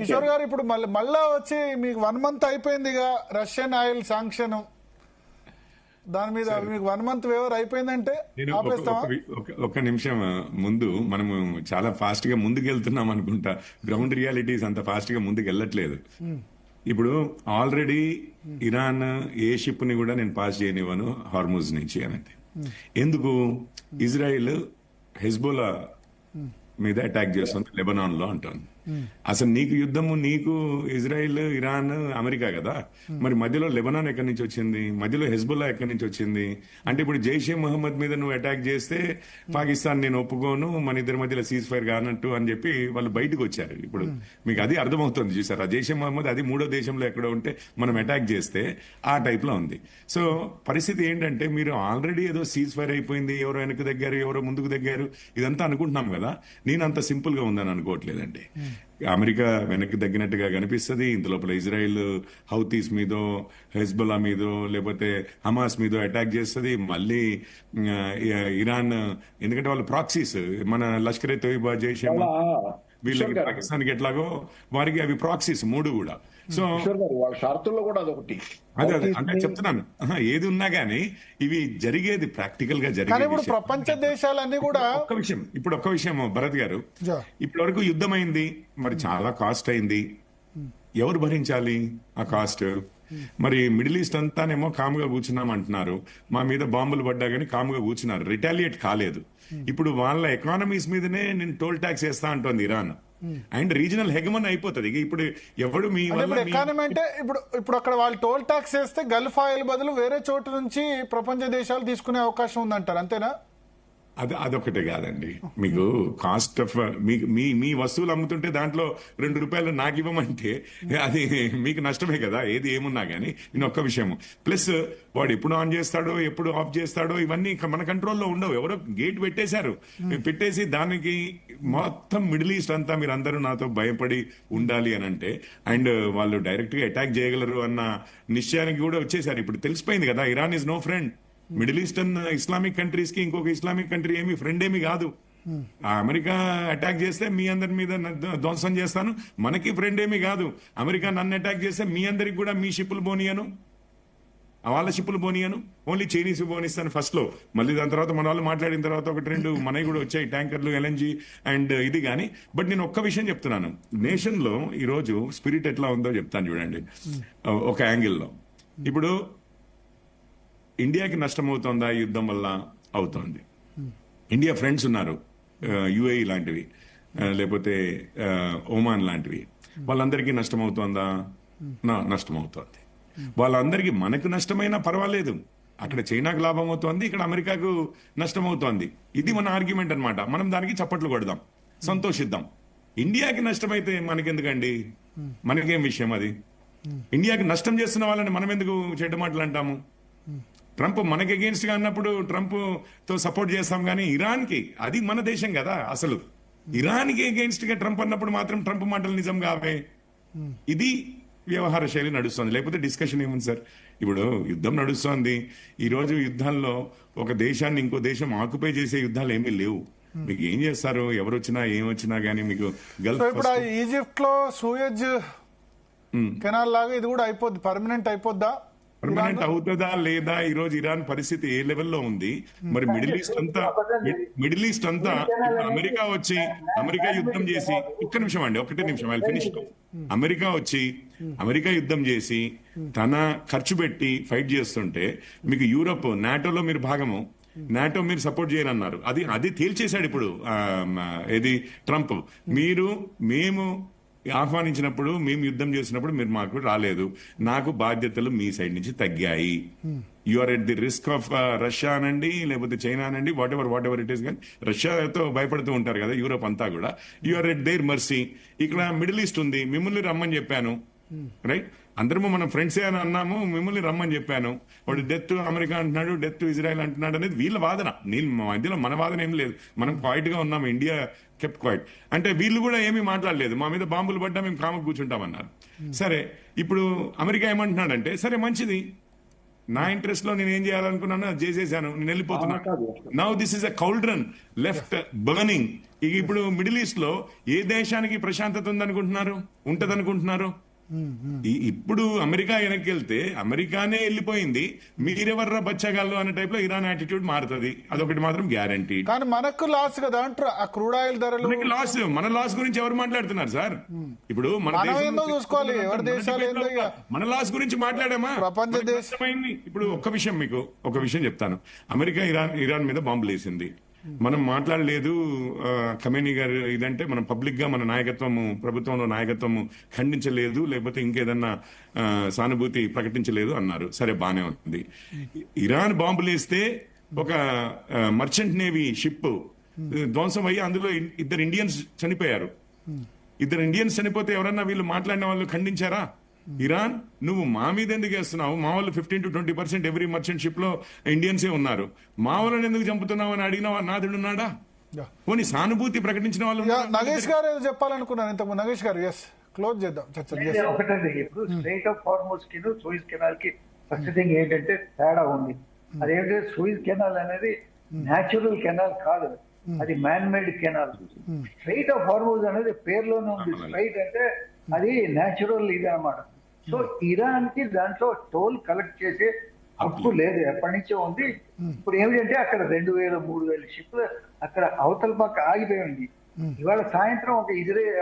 కిషోర్ గారు ఇప్పుడు మళ్ళా వచ్చి మీకు 1 month అయిపోయింది రష్యన్ ఆయిల్ శాంక్షన్, దాని మీద మీకు 1 month వేవర్ అయిపోయిందంటే ఒక నిమిషం ముందు మనము చాలా ఫాస్ట్ గా ముందుకెళ్తున్నాం అనుకుంటా. గ్రౌండ్ రియాలిటీస్ అంత ఫాస్ట్ గా ముందుకు వెళ్ళట్లేదు. ఇప్పుడు ఆల్రెడీ ఇరాన్ ఏ షిప్ ని కూడా నేను పాస్ చేయనివ్వను హార్ముజ్ నుంచి అనేది. ఎందుకు? ఇజ్రాయిల్ హెజ్బోలా మీద అటాక్ చేస్తుంది లెబనాన్ లో అంటాను. అసలు నీకు యుద్ధము నీకు ఇజ్రాయిల్, ఇరాన్, అమెరికా కదా. మరి మధ్యలో లెబనాన్ ఎక్కడి నుంచి వచ్చింది? మధ్యలో హెజ్బుల్లా ఎక్కడి నుంచి వచ్చింది? అంటే ఇప్పుడు జైషే మహమ్మద్ మీద నువ్వు అటాక్ చేస్తే పాకిస్తాన్ నేను ఒప్పుకోను, మన ఇద్దరి మధ్యలో సీజ్ ఫైర్ కానట్టు అని చెప్పి వాళ్ళు బయటకు వచ్చారు. ఇప్పుడు మీకు అది అర్థమవుతుంది చూసారా? జైషే మహమ్మద్ అది 3వ దేశంలో ఎక్కడో ఉంటే మనం అటాక్ చేస్తే ఆ టైప్ లో ఉంది. సో పరిస్థితి ఏంటంటే మీరు ఆల్రెడీ ఏదో సీజ్ ఫైర్ అయిపోయింది, ఎవరో వెనక్కి దగ్గారు, ఎవరో ముందుకు దగ్గారు, ఇదంతా అనుకుంటున్నాం కదా. నేను అంత సింపుల్ గా ఉందని అనుకోవట్లేదండి. అమెరికా వెనక్కి తగ్గినట్టుగా కనిపిస్తుంది. ఇంతలోపల ఇజ్రాయెల్ హౌతీస్ మీదో, హెజ్బుల్లా మీదో, లేకపోతే హమాస్ మీదో అటాక్ చేస్తుంది. మళ్ళీ ఇరాన్, ఎందుకంటే వాళ్ళు ప్రాక్సీస్, మన లష్కర్ ఎ తోయిబా, జైషే వీళ్ళకి పాకిస్తాన్కి ఎట్లాగో వారికి అవి ప్రాక్సీస్ 3 కూడా. సో షరతుల్లో కూడా అదొకటి. అదే అంటే చెప్తున్నాను, ఏది ఉన్నా గానీ ఇవి జరిగేది ప్రాక్టికల్ గా జరిగేది. ప్రపంచ దేశాలన్నీ కూడా ఒక్క విషయం భరత్ గారు, ఇప్పటి వరకు యుద్ధం అయింది, మరి చాలా కాస్ట్ అయింది. ఎవరు భరించాలి ఆ కాస్ట్? మరి మిడిల్ ఈస్ట్ అంతానేమో కాముగా కూర్చున్నాం అంటున్నారు, మా మీద బాంబులు పడ్డా గానీ కాముగా కూర్చున్నారు, రిటాలియేట్ కాలేదు. ఇప్పుడు వాళ్ళ ఎకానమీస్ మీదనే నేను టోల్ ట్యాక్స్ వేస్తా అంటోంది ఇరాన్. అండ్ రీజనల్ హెగమన్ అయిపోతుంది. ఇప్పుడు ఎవడు మీ ఎకానమీ అంటే ఇప్పుడు అక్కడ వాళ్ళు టోల్ ట్యాక్స్ వేస్తే గల్ఫ్ ఆయిల్ బదులు వేరే చోటు నుంచి ప్రపంచ దేశాలు తీసుకునే అవకాశం ఉందంటారు, అంతేనా? అదొకటే కాదండి. మీకు కాస్ట్ ఆఫ్ మీ వస్తువులు అమ్ముతుంటే దాంట్లో ₹2 నాకు ఇవ్వమంటే అది మీకు నష్టమే కదా, ఏది ఏమున్నా కానీ. నేను ఒక్క విషయము ప్లస్ వాడు ఎప్పుడు ఆన్ చేస్తాడో ఎప్పుడు ఆఫ్ చేస్తాడో ఇవన్నీ మన కంట్రోల్లో ఉండవు. ఎవరో గేట్ పెట్టేశారు, పెట్టేసి దానికి మొత్తం మిడిల్ ఈస్ట్ అంతా మీరు అందరూ నాతో భయపడి ఉండాలి అని అంటే, అండ్ వాళ్ళు డైరెక్ట్ గా అటాక్ చేయగలరు అన్న నిశ్చయానికి కూడా వచ్చేసారు. ఇప్పుడు తెలిసిపోయింది కదా, Iran is no friend. Middle Eastern Islamic countries కి ఇంకొక ఇస్లామిక్ కంట్రీ ఏమి ఫ్రెండ్ ఏమి కాదు. అమెరికా అటాక్ చేస్తే మీ అందరి మీద ధ్వంసం చేస్తాను, మనకి ఫ్రెండ్ ఏమి కాదు. అమెరికా నన్ను అటాక్ చేస్తే మీ అందరికి కూడా మీ షిప్పులు పోనీయను, వాళ్ళ షిప్పులు పోనీయను, ఓన్లీ చైనీస్ పోనిస్తాను ఫస్ట్ లో. మళ్ళీ దాని తర్వాత మన వాళ్ళు మాట్లాడిన తర్వాత 1-2 మనవి కూడా వచ్చాయి, ట్యాంకర్లు, LNG అండ్ ఇది. కానీ బట్ నేను ఒక్క విషయం చెప్తున్నాను, నేషన్ లో ఈ రోజు స్పిరిట్ ఎట్లా ఉందో చెప్తాను చూడండి. ఒక యాంగిల్లో ఇప్పుడు ఇండియాకి నష్టం అవుతుందా ఈ యుద్ధం వల్ల? అవుతోంది. ఇండియా ఫ్రెండ్స్ ఉన్నారు, UAE లాంటివి, లేకపోతే ఒమాన్ లాంటివి, వాళ్ళందరికీ నష్టం అవుతోందా? నష్టం అవుతోంది. వాళ్ళందరికీ మనకు నష్టమైనా పర్వాలేదు, అక్కడ చైనాకు లాభం అవుతోంది, ఇక్కడ అమెరికాకు నష్టం అవుతోంది. ఇది మన ఆర్గ్యుమెంట్ అన్నమాట. మనం దానికి చప్పట్లు కొడదాం, సంతోషిద్దాం. ఇండియాకి నష్టమైతే మనకెందుకండి, మనకేం విషయం అది? ఇండియాకి నష్టం చేస్తున్న వాళ్ళని మనం ఎందుకు చెడ్డ మాటలు అంటాము? ట్రంప్ మనకి అగేన్స్ట్ గా అన్నప్పుడు ట్రంప్ తో సపోర్ట్ చేస్తాం, కానీ ఇరాన్ కి, అది మన దేశం కదా అసలు. ఇరాన్ కి అగేన్స్ట్ గా ట్రంప్ అన్నప్పుడు మాత్రం ట్రంప్ మాటలు నిజం కావే. ఇది వ్యవహార శైలి నడుస్తుంది, లేకపోతే డిస్కషన్ ఏముంది సార్? ఇప్పుడు యుద్ధం నడుస్తోంది. ఈ రోజు యుద్ధాల్లో ఒక దేశాన్ని ఇంకో దేశం ఆక్యుపై చేసే యుద్ధాలు ఏమీ లేవు. మీకు ఏం చేస్తారు, ఎవరు వచ్చినా ఏమొచ్చినా గానీ మీకు గల్ఫ్. ఇప్పుడు ఈజిప్ట్ లో సూయజ్ కెనాల్ లాగా ఇది కూడా అయిపోద్ది, పర్మనెంట్ అయిపోద్దా? పర్మనెంట్ అవుతుందా లేదా? ఈ రోజు ఇరాన్ పరిస్థితి ఏ లెవెల్లో ఉంది మరి? మిడిల్ ఈస్ట్ అంతా అమెరికా వచ్చి, అమెరికా యుద్ధం చేసి, ఒక్క నిమిషం అండి, ఒకటే నిమిషం, వాళ్ళు ఫినిష్. అమెరికా వచ్చి అమెరికా యుద్ధం చేసి తన ఖర్చు పెట్టి ఫైట్ చేస్తుంటే మీకు యూరప్, నాటోలో మీరు భాగము, నాటో మీరు సపోర్ట్ చేయరన్నారు. అది తేల్చేశాడు ఇప్పుడు ఏది ట్రంప్. మేము ఆహ్వానించినప్పుడు, మేము యుద్ధం చేసినప్పుడు మీరు మాకు రాలేదు, నాకు బాధ్యతలు మీ సైడ్ నుంచి తగ్గాయి. You are at the risk of Russia అనండి, లేకపోతే చైనా అనండి, వాట్ ఎవర్ ఇట్ ఈస్. కానీ రష్యాతో భయపడుతూ ఉంటారు కదా యూరోప్ అంతా కూడా. You are at their mercy. ఇక్కడ మిడిల్ ఈస్ట్ ఉంది, మిమ్మల్ని రమ్మని చెప్పాను, రైట్? అందరము మనం ఫ్రెండ్సే అని అన్నాము, మిమ్మల్ని రమ్మని చెప్పాను. వాడు డెత్ అమెరికా అంటున్నాడు, డెత్ ఇజ్రాయెల్ అంటున్నాడు అనేది వీళ్ళ వాదన. మధ్యలో మన వాదన ఏం లేదు, మనం క్వైట్ గా ఉన్నాము, ఇండియా కెప్ట్ క్వైట్. అంటే వీళ్ళు కూడా ఏమీ మాట్లాడలేదు, మా మీద బాంబులు పడ్డా మేము కామకు కూర్చుంటామన్నారు. సరే, ఇప్పుడు అమెరికా ఏమంటున్నాడంటే, సరే మంచిది, నా ఇంట్రెస్ట్ లో నేను ఏం చేయాలనుకున్నాను అది చేసేసాను, నేను వెళ్ళిపోతున్నాను. Now this is a cauldron left burning. ఇప్పుడు మిడిల్ ఈస్ట్ లో ఏ దేశానికి ప్రశాంతత ఉందనుకుంటున్నారు, ఉంటదనుకుంటున్నారు? ఇప్పుడు అమెరికా వెనక్కి వెళ్తే అమెరికానే వెళ్ళిపోయింది, మీరెవర్రా బచ్చగాళ్ళు అనే టైప్ లో ఇరాన్ యాటిట్యూడ్ మారుతుంది. అదొకటి మాత్రం గ్యారంటీ. కానీ మనకు లాస్ కదా అంటారు, ఆ క్రూడ్ ఆయిల్ ధరలు లాస్. మన లాస్ గురించి ఎవరు మాట్లాడుతున్నారు సార్? ఇప్పుడు చూసుకోవాలి, ఎవరి దేశాలు మన లాస్ గురించి మాట్లాడామా? ప్రపంచ దేశం. ఇప్పుడు ఒక విషయం చెప్తాను. అమెరికా ఇరాన్ మీద బాంబులు వేసింది, మనం మాట్లాడలేదు. ఖమేనీ గారు ఇదంటే మనం పబ్లిక్ గా మన నాయకత్వము, ప్రభుత్వంలో నాయకత్వము ఖండించలేదు, లేకపోతే ఇంకేదన్నా సానుభూతి ప్రకటించలేదు అన్నారు. సరే, బానే ఉంది. ఇరాన్ బాంబులు వేస్తే ఒక మర్చెంట్ నేవీ షిప్ ధ్వంసం అయ్యి అందులో 2 ఇండియన్స్ చనిపోయారు. 2 ఇండియన్స్ చనిపోతే ఎవరన్నా వీళ్ళు మాట్లాడిన వాళ్ళు ఖండించారా? ఇరాన్, నువ్వు మా మీద ఎందుకు వేస్తున్నావు? మా వాళ్ళు 15 to 20% ఎవ్రీ మర్చెంట్ షిప్ లో ఇండియన్సే ఉన్నారు, మా వాళ్ళని ఎందుకు చంపుతున్నావు అని అడిగిన నాదుడున్నాడా? పోనీ సానుభూతి ప్రకటించిన వాళ్ళు. నగేష్ గారు ఏదో చెప్పాలనుకున్నాను ఇంతకు. నగేష్ గారు, ఎస్, క్లోజ్ చేద్దాం చర్చ. ఒకటండి, ఇప్పుడు స్ట్రైట్ ఆఫ్ హార్మోజ్ కి సూయిజ్ కెనాల్ కి ఫస్ట్ థింగ్ ఏంటంటే తేడా ఉంది. అదేంటంటే సూయిజ్ కెనాల్ అనేది న్యాచురల్ కెనాల్ కాదు, అది man made canal. Straight of Hormuz అనేది పేర్లోనే ఉంది. స్ట్రైట్ అంటే అది న్యాచురల్ ఇది అనమాట. సో ఇరాన్ కి దాంట్లో టోల్ కలెక్ట్ చేసే హక్కు లేదు, ఎప్పటి నుంచో ఉంది. ఇప్పుడు ఏమిటంటే అక్కడ 2,000-3,000 షిప్లు అక్కడ అవతల పక్క ఆగిపోయింది. ఇవాళ సాయంత్రం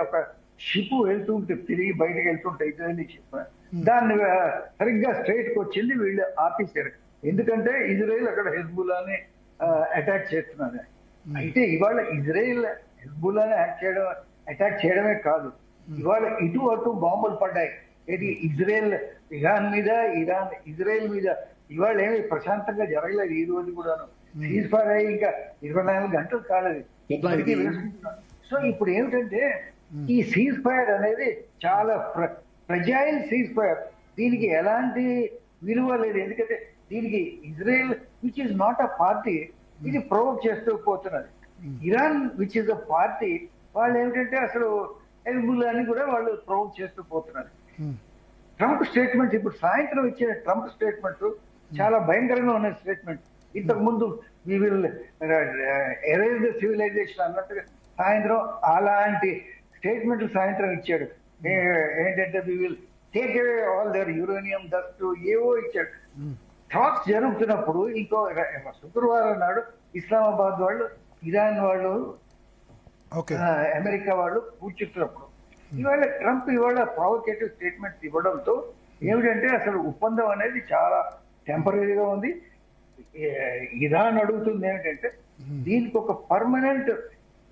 ఒక షిప్ వెళ్తుంటే, తిరిగి బయటకు వెళ్తుంటే ఇజ్రాయలీ షిప్, దాన్ని సరిగ్గా స్ట్రైట్ కి వచ్చింది, వీళ్ళు ఆపేశారు. ఎందుకంటే ఇజ్రాయెల్ అక్కడ హెజ్బుల్లాని అటాక్ చేస్తున్నారు. అయితే ఇవాళ ఇజ్రాయెల్ హెజ్బుల్లాని అటాక్ చేయడమే కాదు, ఇవాళ ఇటు అటు బాంబులు పడ్డాయి. ఇది ఇజ్రాయెల్ ఇరాన్ మీద, ఇరాన్ ఇజ్రాయెల్ మీద ఇవాళ ఏమి ప్రశాంతంగా జరగలేదు ఈ రోజు కూడాను. సీజ్ ఫైర్ అయ్యి ఇంకా 24 గంటలు కాలేదు. ఇప్పటికీ వేసుకుంటున్నారు. సో ఇప్పుడు ఏమిటంటే ఈ సీజ్ ఫైర్ అనేది చాలా ఫ్రజైల్ సీజ్ ఫైర్. దీనికి ఎలాంటి విలువ లేదు. ఎందుకంటే దీనికి Israel which is not a party ఇది ప్రొవోక్ చేస్తూ పోతున్నది. Iran which is a party వాళ్ళు ఏమిటంటే అసలు హెజ్బుల్లాని కూడా వాళ్ళు ప్రొవోక్ చేస్తూ పోతున్నారు. ట్రంప్ స్టేట్మెంట్ ఇప్పుడు సాయంత్రం ఇచ్చిన ట్రంప్ స్టేట్మెంట్ చాలా భయంకరంగా ఉన్న స్టేట్మెంట్. ఇంతకు ముందు we will erase the civilization అన్నట్టుగా సాయంత్రం అలాంటి స్టేట్మెంట్లు సాయంత్రం ఇచ్చాడు. ఏంటంటే we will take away all their uranium dust ఏవో ఇచ్చాడు. టాక్స్ జరుగుతున్నప్పుడు ఇంకో శుక్రవారం నాడు ఇస్లామాబాద్ వాళ్ళు, ఇరాన్ వాళ్ళు, అమెరికా వాళ్ళు కూర్చుంటున్నప్పుడు ఇవాళ ట్రంప్ ఇవాళ ప్రావోకేటివ్ స్టేట్మెంట్స్ ఇవ్వడంతో ఏమిటంటే అసలు ఒప్పందం అనేది చాలా టెంపరీగా ఉంది. ఇరాన్ అడుగుతుంది ఏమిటంటే దీనికి ఒక పర్మనెంట్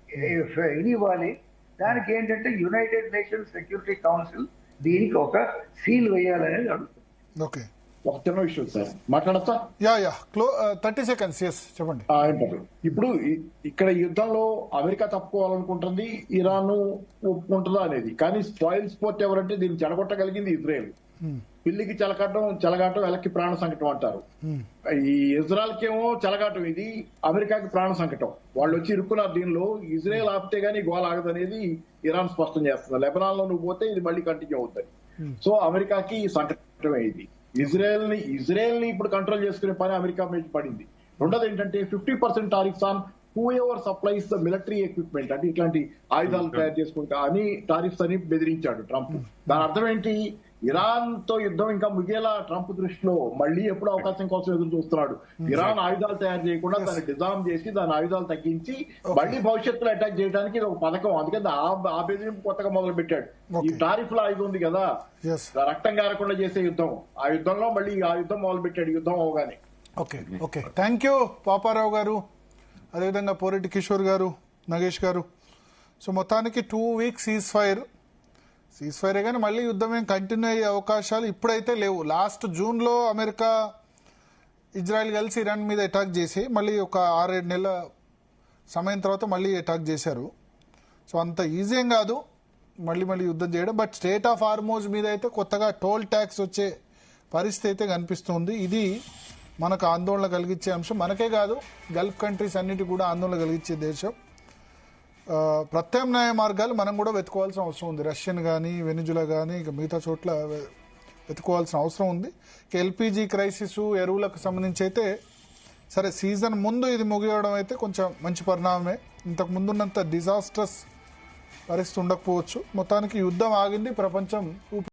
ఇది ఇవ్వాలి. దానికి ఏంటంటే యునైటెడ్ నేషన్స్ సెక్యూరిటీ కౌన్సిల్ దీనికి ఒక సీల్ వేయాలనేది అడుగుతుంది. ఓకే, ఒక చిన్న విషయం సార్ మాట్లాడతా. 30 seconds. చెప్పండి. ఇప్పుడు ఇక్కడ యుద్ధంలో అమెరికా తప్పుకోవాలనుకుంటుంది, ఇరాన్ ఒప్పుకుంటుందా అనేది. కానీ స్పాయిల్ స్పోర్ట్ ఎవరంటే దీన్ని చెడగొట్టగలిగింది ఇజ్రాయెల్. పిల్లికి చెలగాటం వెలక్కి ప్రాణ సంకటం అంటారు. ఈ ఇజ్రాయెల్ కేమో చెలగాటం, ఇది అమెరికాకి ప్రాణ సంకటం. వాళ్ళు వచ్చి ఇరుక్కున్నారు దీనిలో. ఇజ్రాయెల్ ఆపితే గానీ గోల ఆగదనేది ఇరాన్ స్పష్టం చేస్తుంది. లెబనాన్ లో నువ్వు పోతే ఇది మళ్ళీ కంటిన్యూ అవుతుంది. సో అమెరికాకి సంకటమే ఇది. ఇజ్రాయెల్ ని ఇప్పుడు కంట్రోల్ చేసుకునే పని అమెరికా మీద పడింది. రెండోది ఏంటంటే 50% tariffs on who ever supplies the military equipment, అంటే ఇట్లాంటి ఆయుధాలు తయారు చేసుకుంటా అని టారిఫ్స్ అని బెదిరించాడు ట్రంప్. దాని అర్థం ఏంటి? ఇరాన్ తో యుద్ధం ఇంకా ముగియేలా ట్రంప్ దృష్టిలో మళ్ళీ ఎప్పుడు అవకాశం కోసం ఎదురు చూస్తున్నాడు. ఇరాన్ ఆయుధాలు తయారు చేయకుండా దాన్ని డిజామ్ చేసి దాని ఆయుధాలు తగ్గించి మళ్ళీ భవిష్యత్తులో అటాక్ చేయడానికి ఇది ఒక పథకం. అందుకని ఆ బెదిరింపు కొత్తగా మొదలు పెట్టాడు. ఈ టారిఫ్ లో ఆయుధం ఉంది కదా, రక్తం గారకుండా చేసే యుద్ధం, ఆ యుద్ధంలో మళ్ళీ ఆ యుద్ధం మొదలు పెట్టాడు యుద్ధం అవగానే. ఓకే, థ్యాంక్ యూ పాపారావు గారు, అదేవిధంగా పోరెడ్డి కిషోర్ గారు, నగేష్ గారు. సో మొత్తానికి 2 weeks సీజ్ ఫైర్ కానీ మళ్ళీ యుద్ధం ఏం కంటిన్యూ అయ్యే అవకాశాలు ఇప్పుడైతే లేవు. లాస్ట్ జూన్లో అమెరికా, ఇజ్రాయెల్ కలిసి ఇరాన్ మీద అటాక్ చేసి మళ్ళీ ఒక 6-7 నెలల సమయం తర్వాత మళ్ళీ అటాక్ చేశారు. సో అంత ఈజీ ఏం కాదు మళ్ళీ యుద్ధం చేయడం. బట్ స్టేట్ ఆఫ్ హార్మోజ్ మీద అయితే కొత్తగా టోల్ ట్యాక్స్ వచ్చే పరిస్థితి అయితే కనిపిస్తుంది. ఇది మనకు ఆందోళన కలిగించే అంశం. మనకే కాదు, గల్ఫ్ కంట్రీస్ అన్నిటి కూడా ఆందోళన కలిగించే దేశం. ప్రత్యామ్నాయ మార్గాలు మనం కూడా వెతుకోవాల్సిన అవసరం ఉంది. రష్యన్ కానీ, వెనిజులా కానీ, ఇక మిగతా చోట్ల వెతుకోవాల్సిన అవసరం ఉంది. ఎల్పిజి క్రైసిస్, ఎరువులకు సంబంధించి అయితే సరే సీజన్ ముందు ఇది ముగియడం అయితే కొంచెం మంచి పరిణామమే. ఇంతకు ముందున్నంత డిజాస్టర్స్ పరిస్థితి ఉండకపోవచ్చు. మొత్తానికి యుద్ధం ఆగింది, ప్రపంచం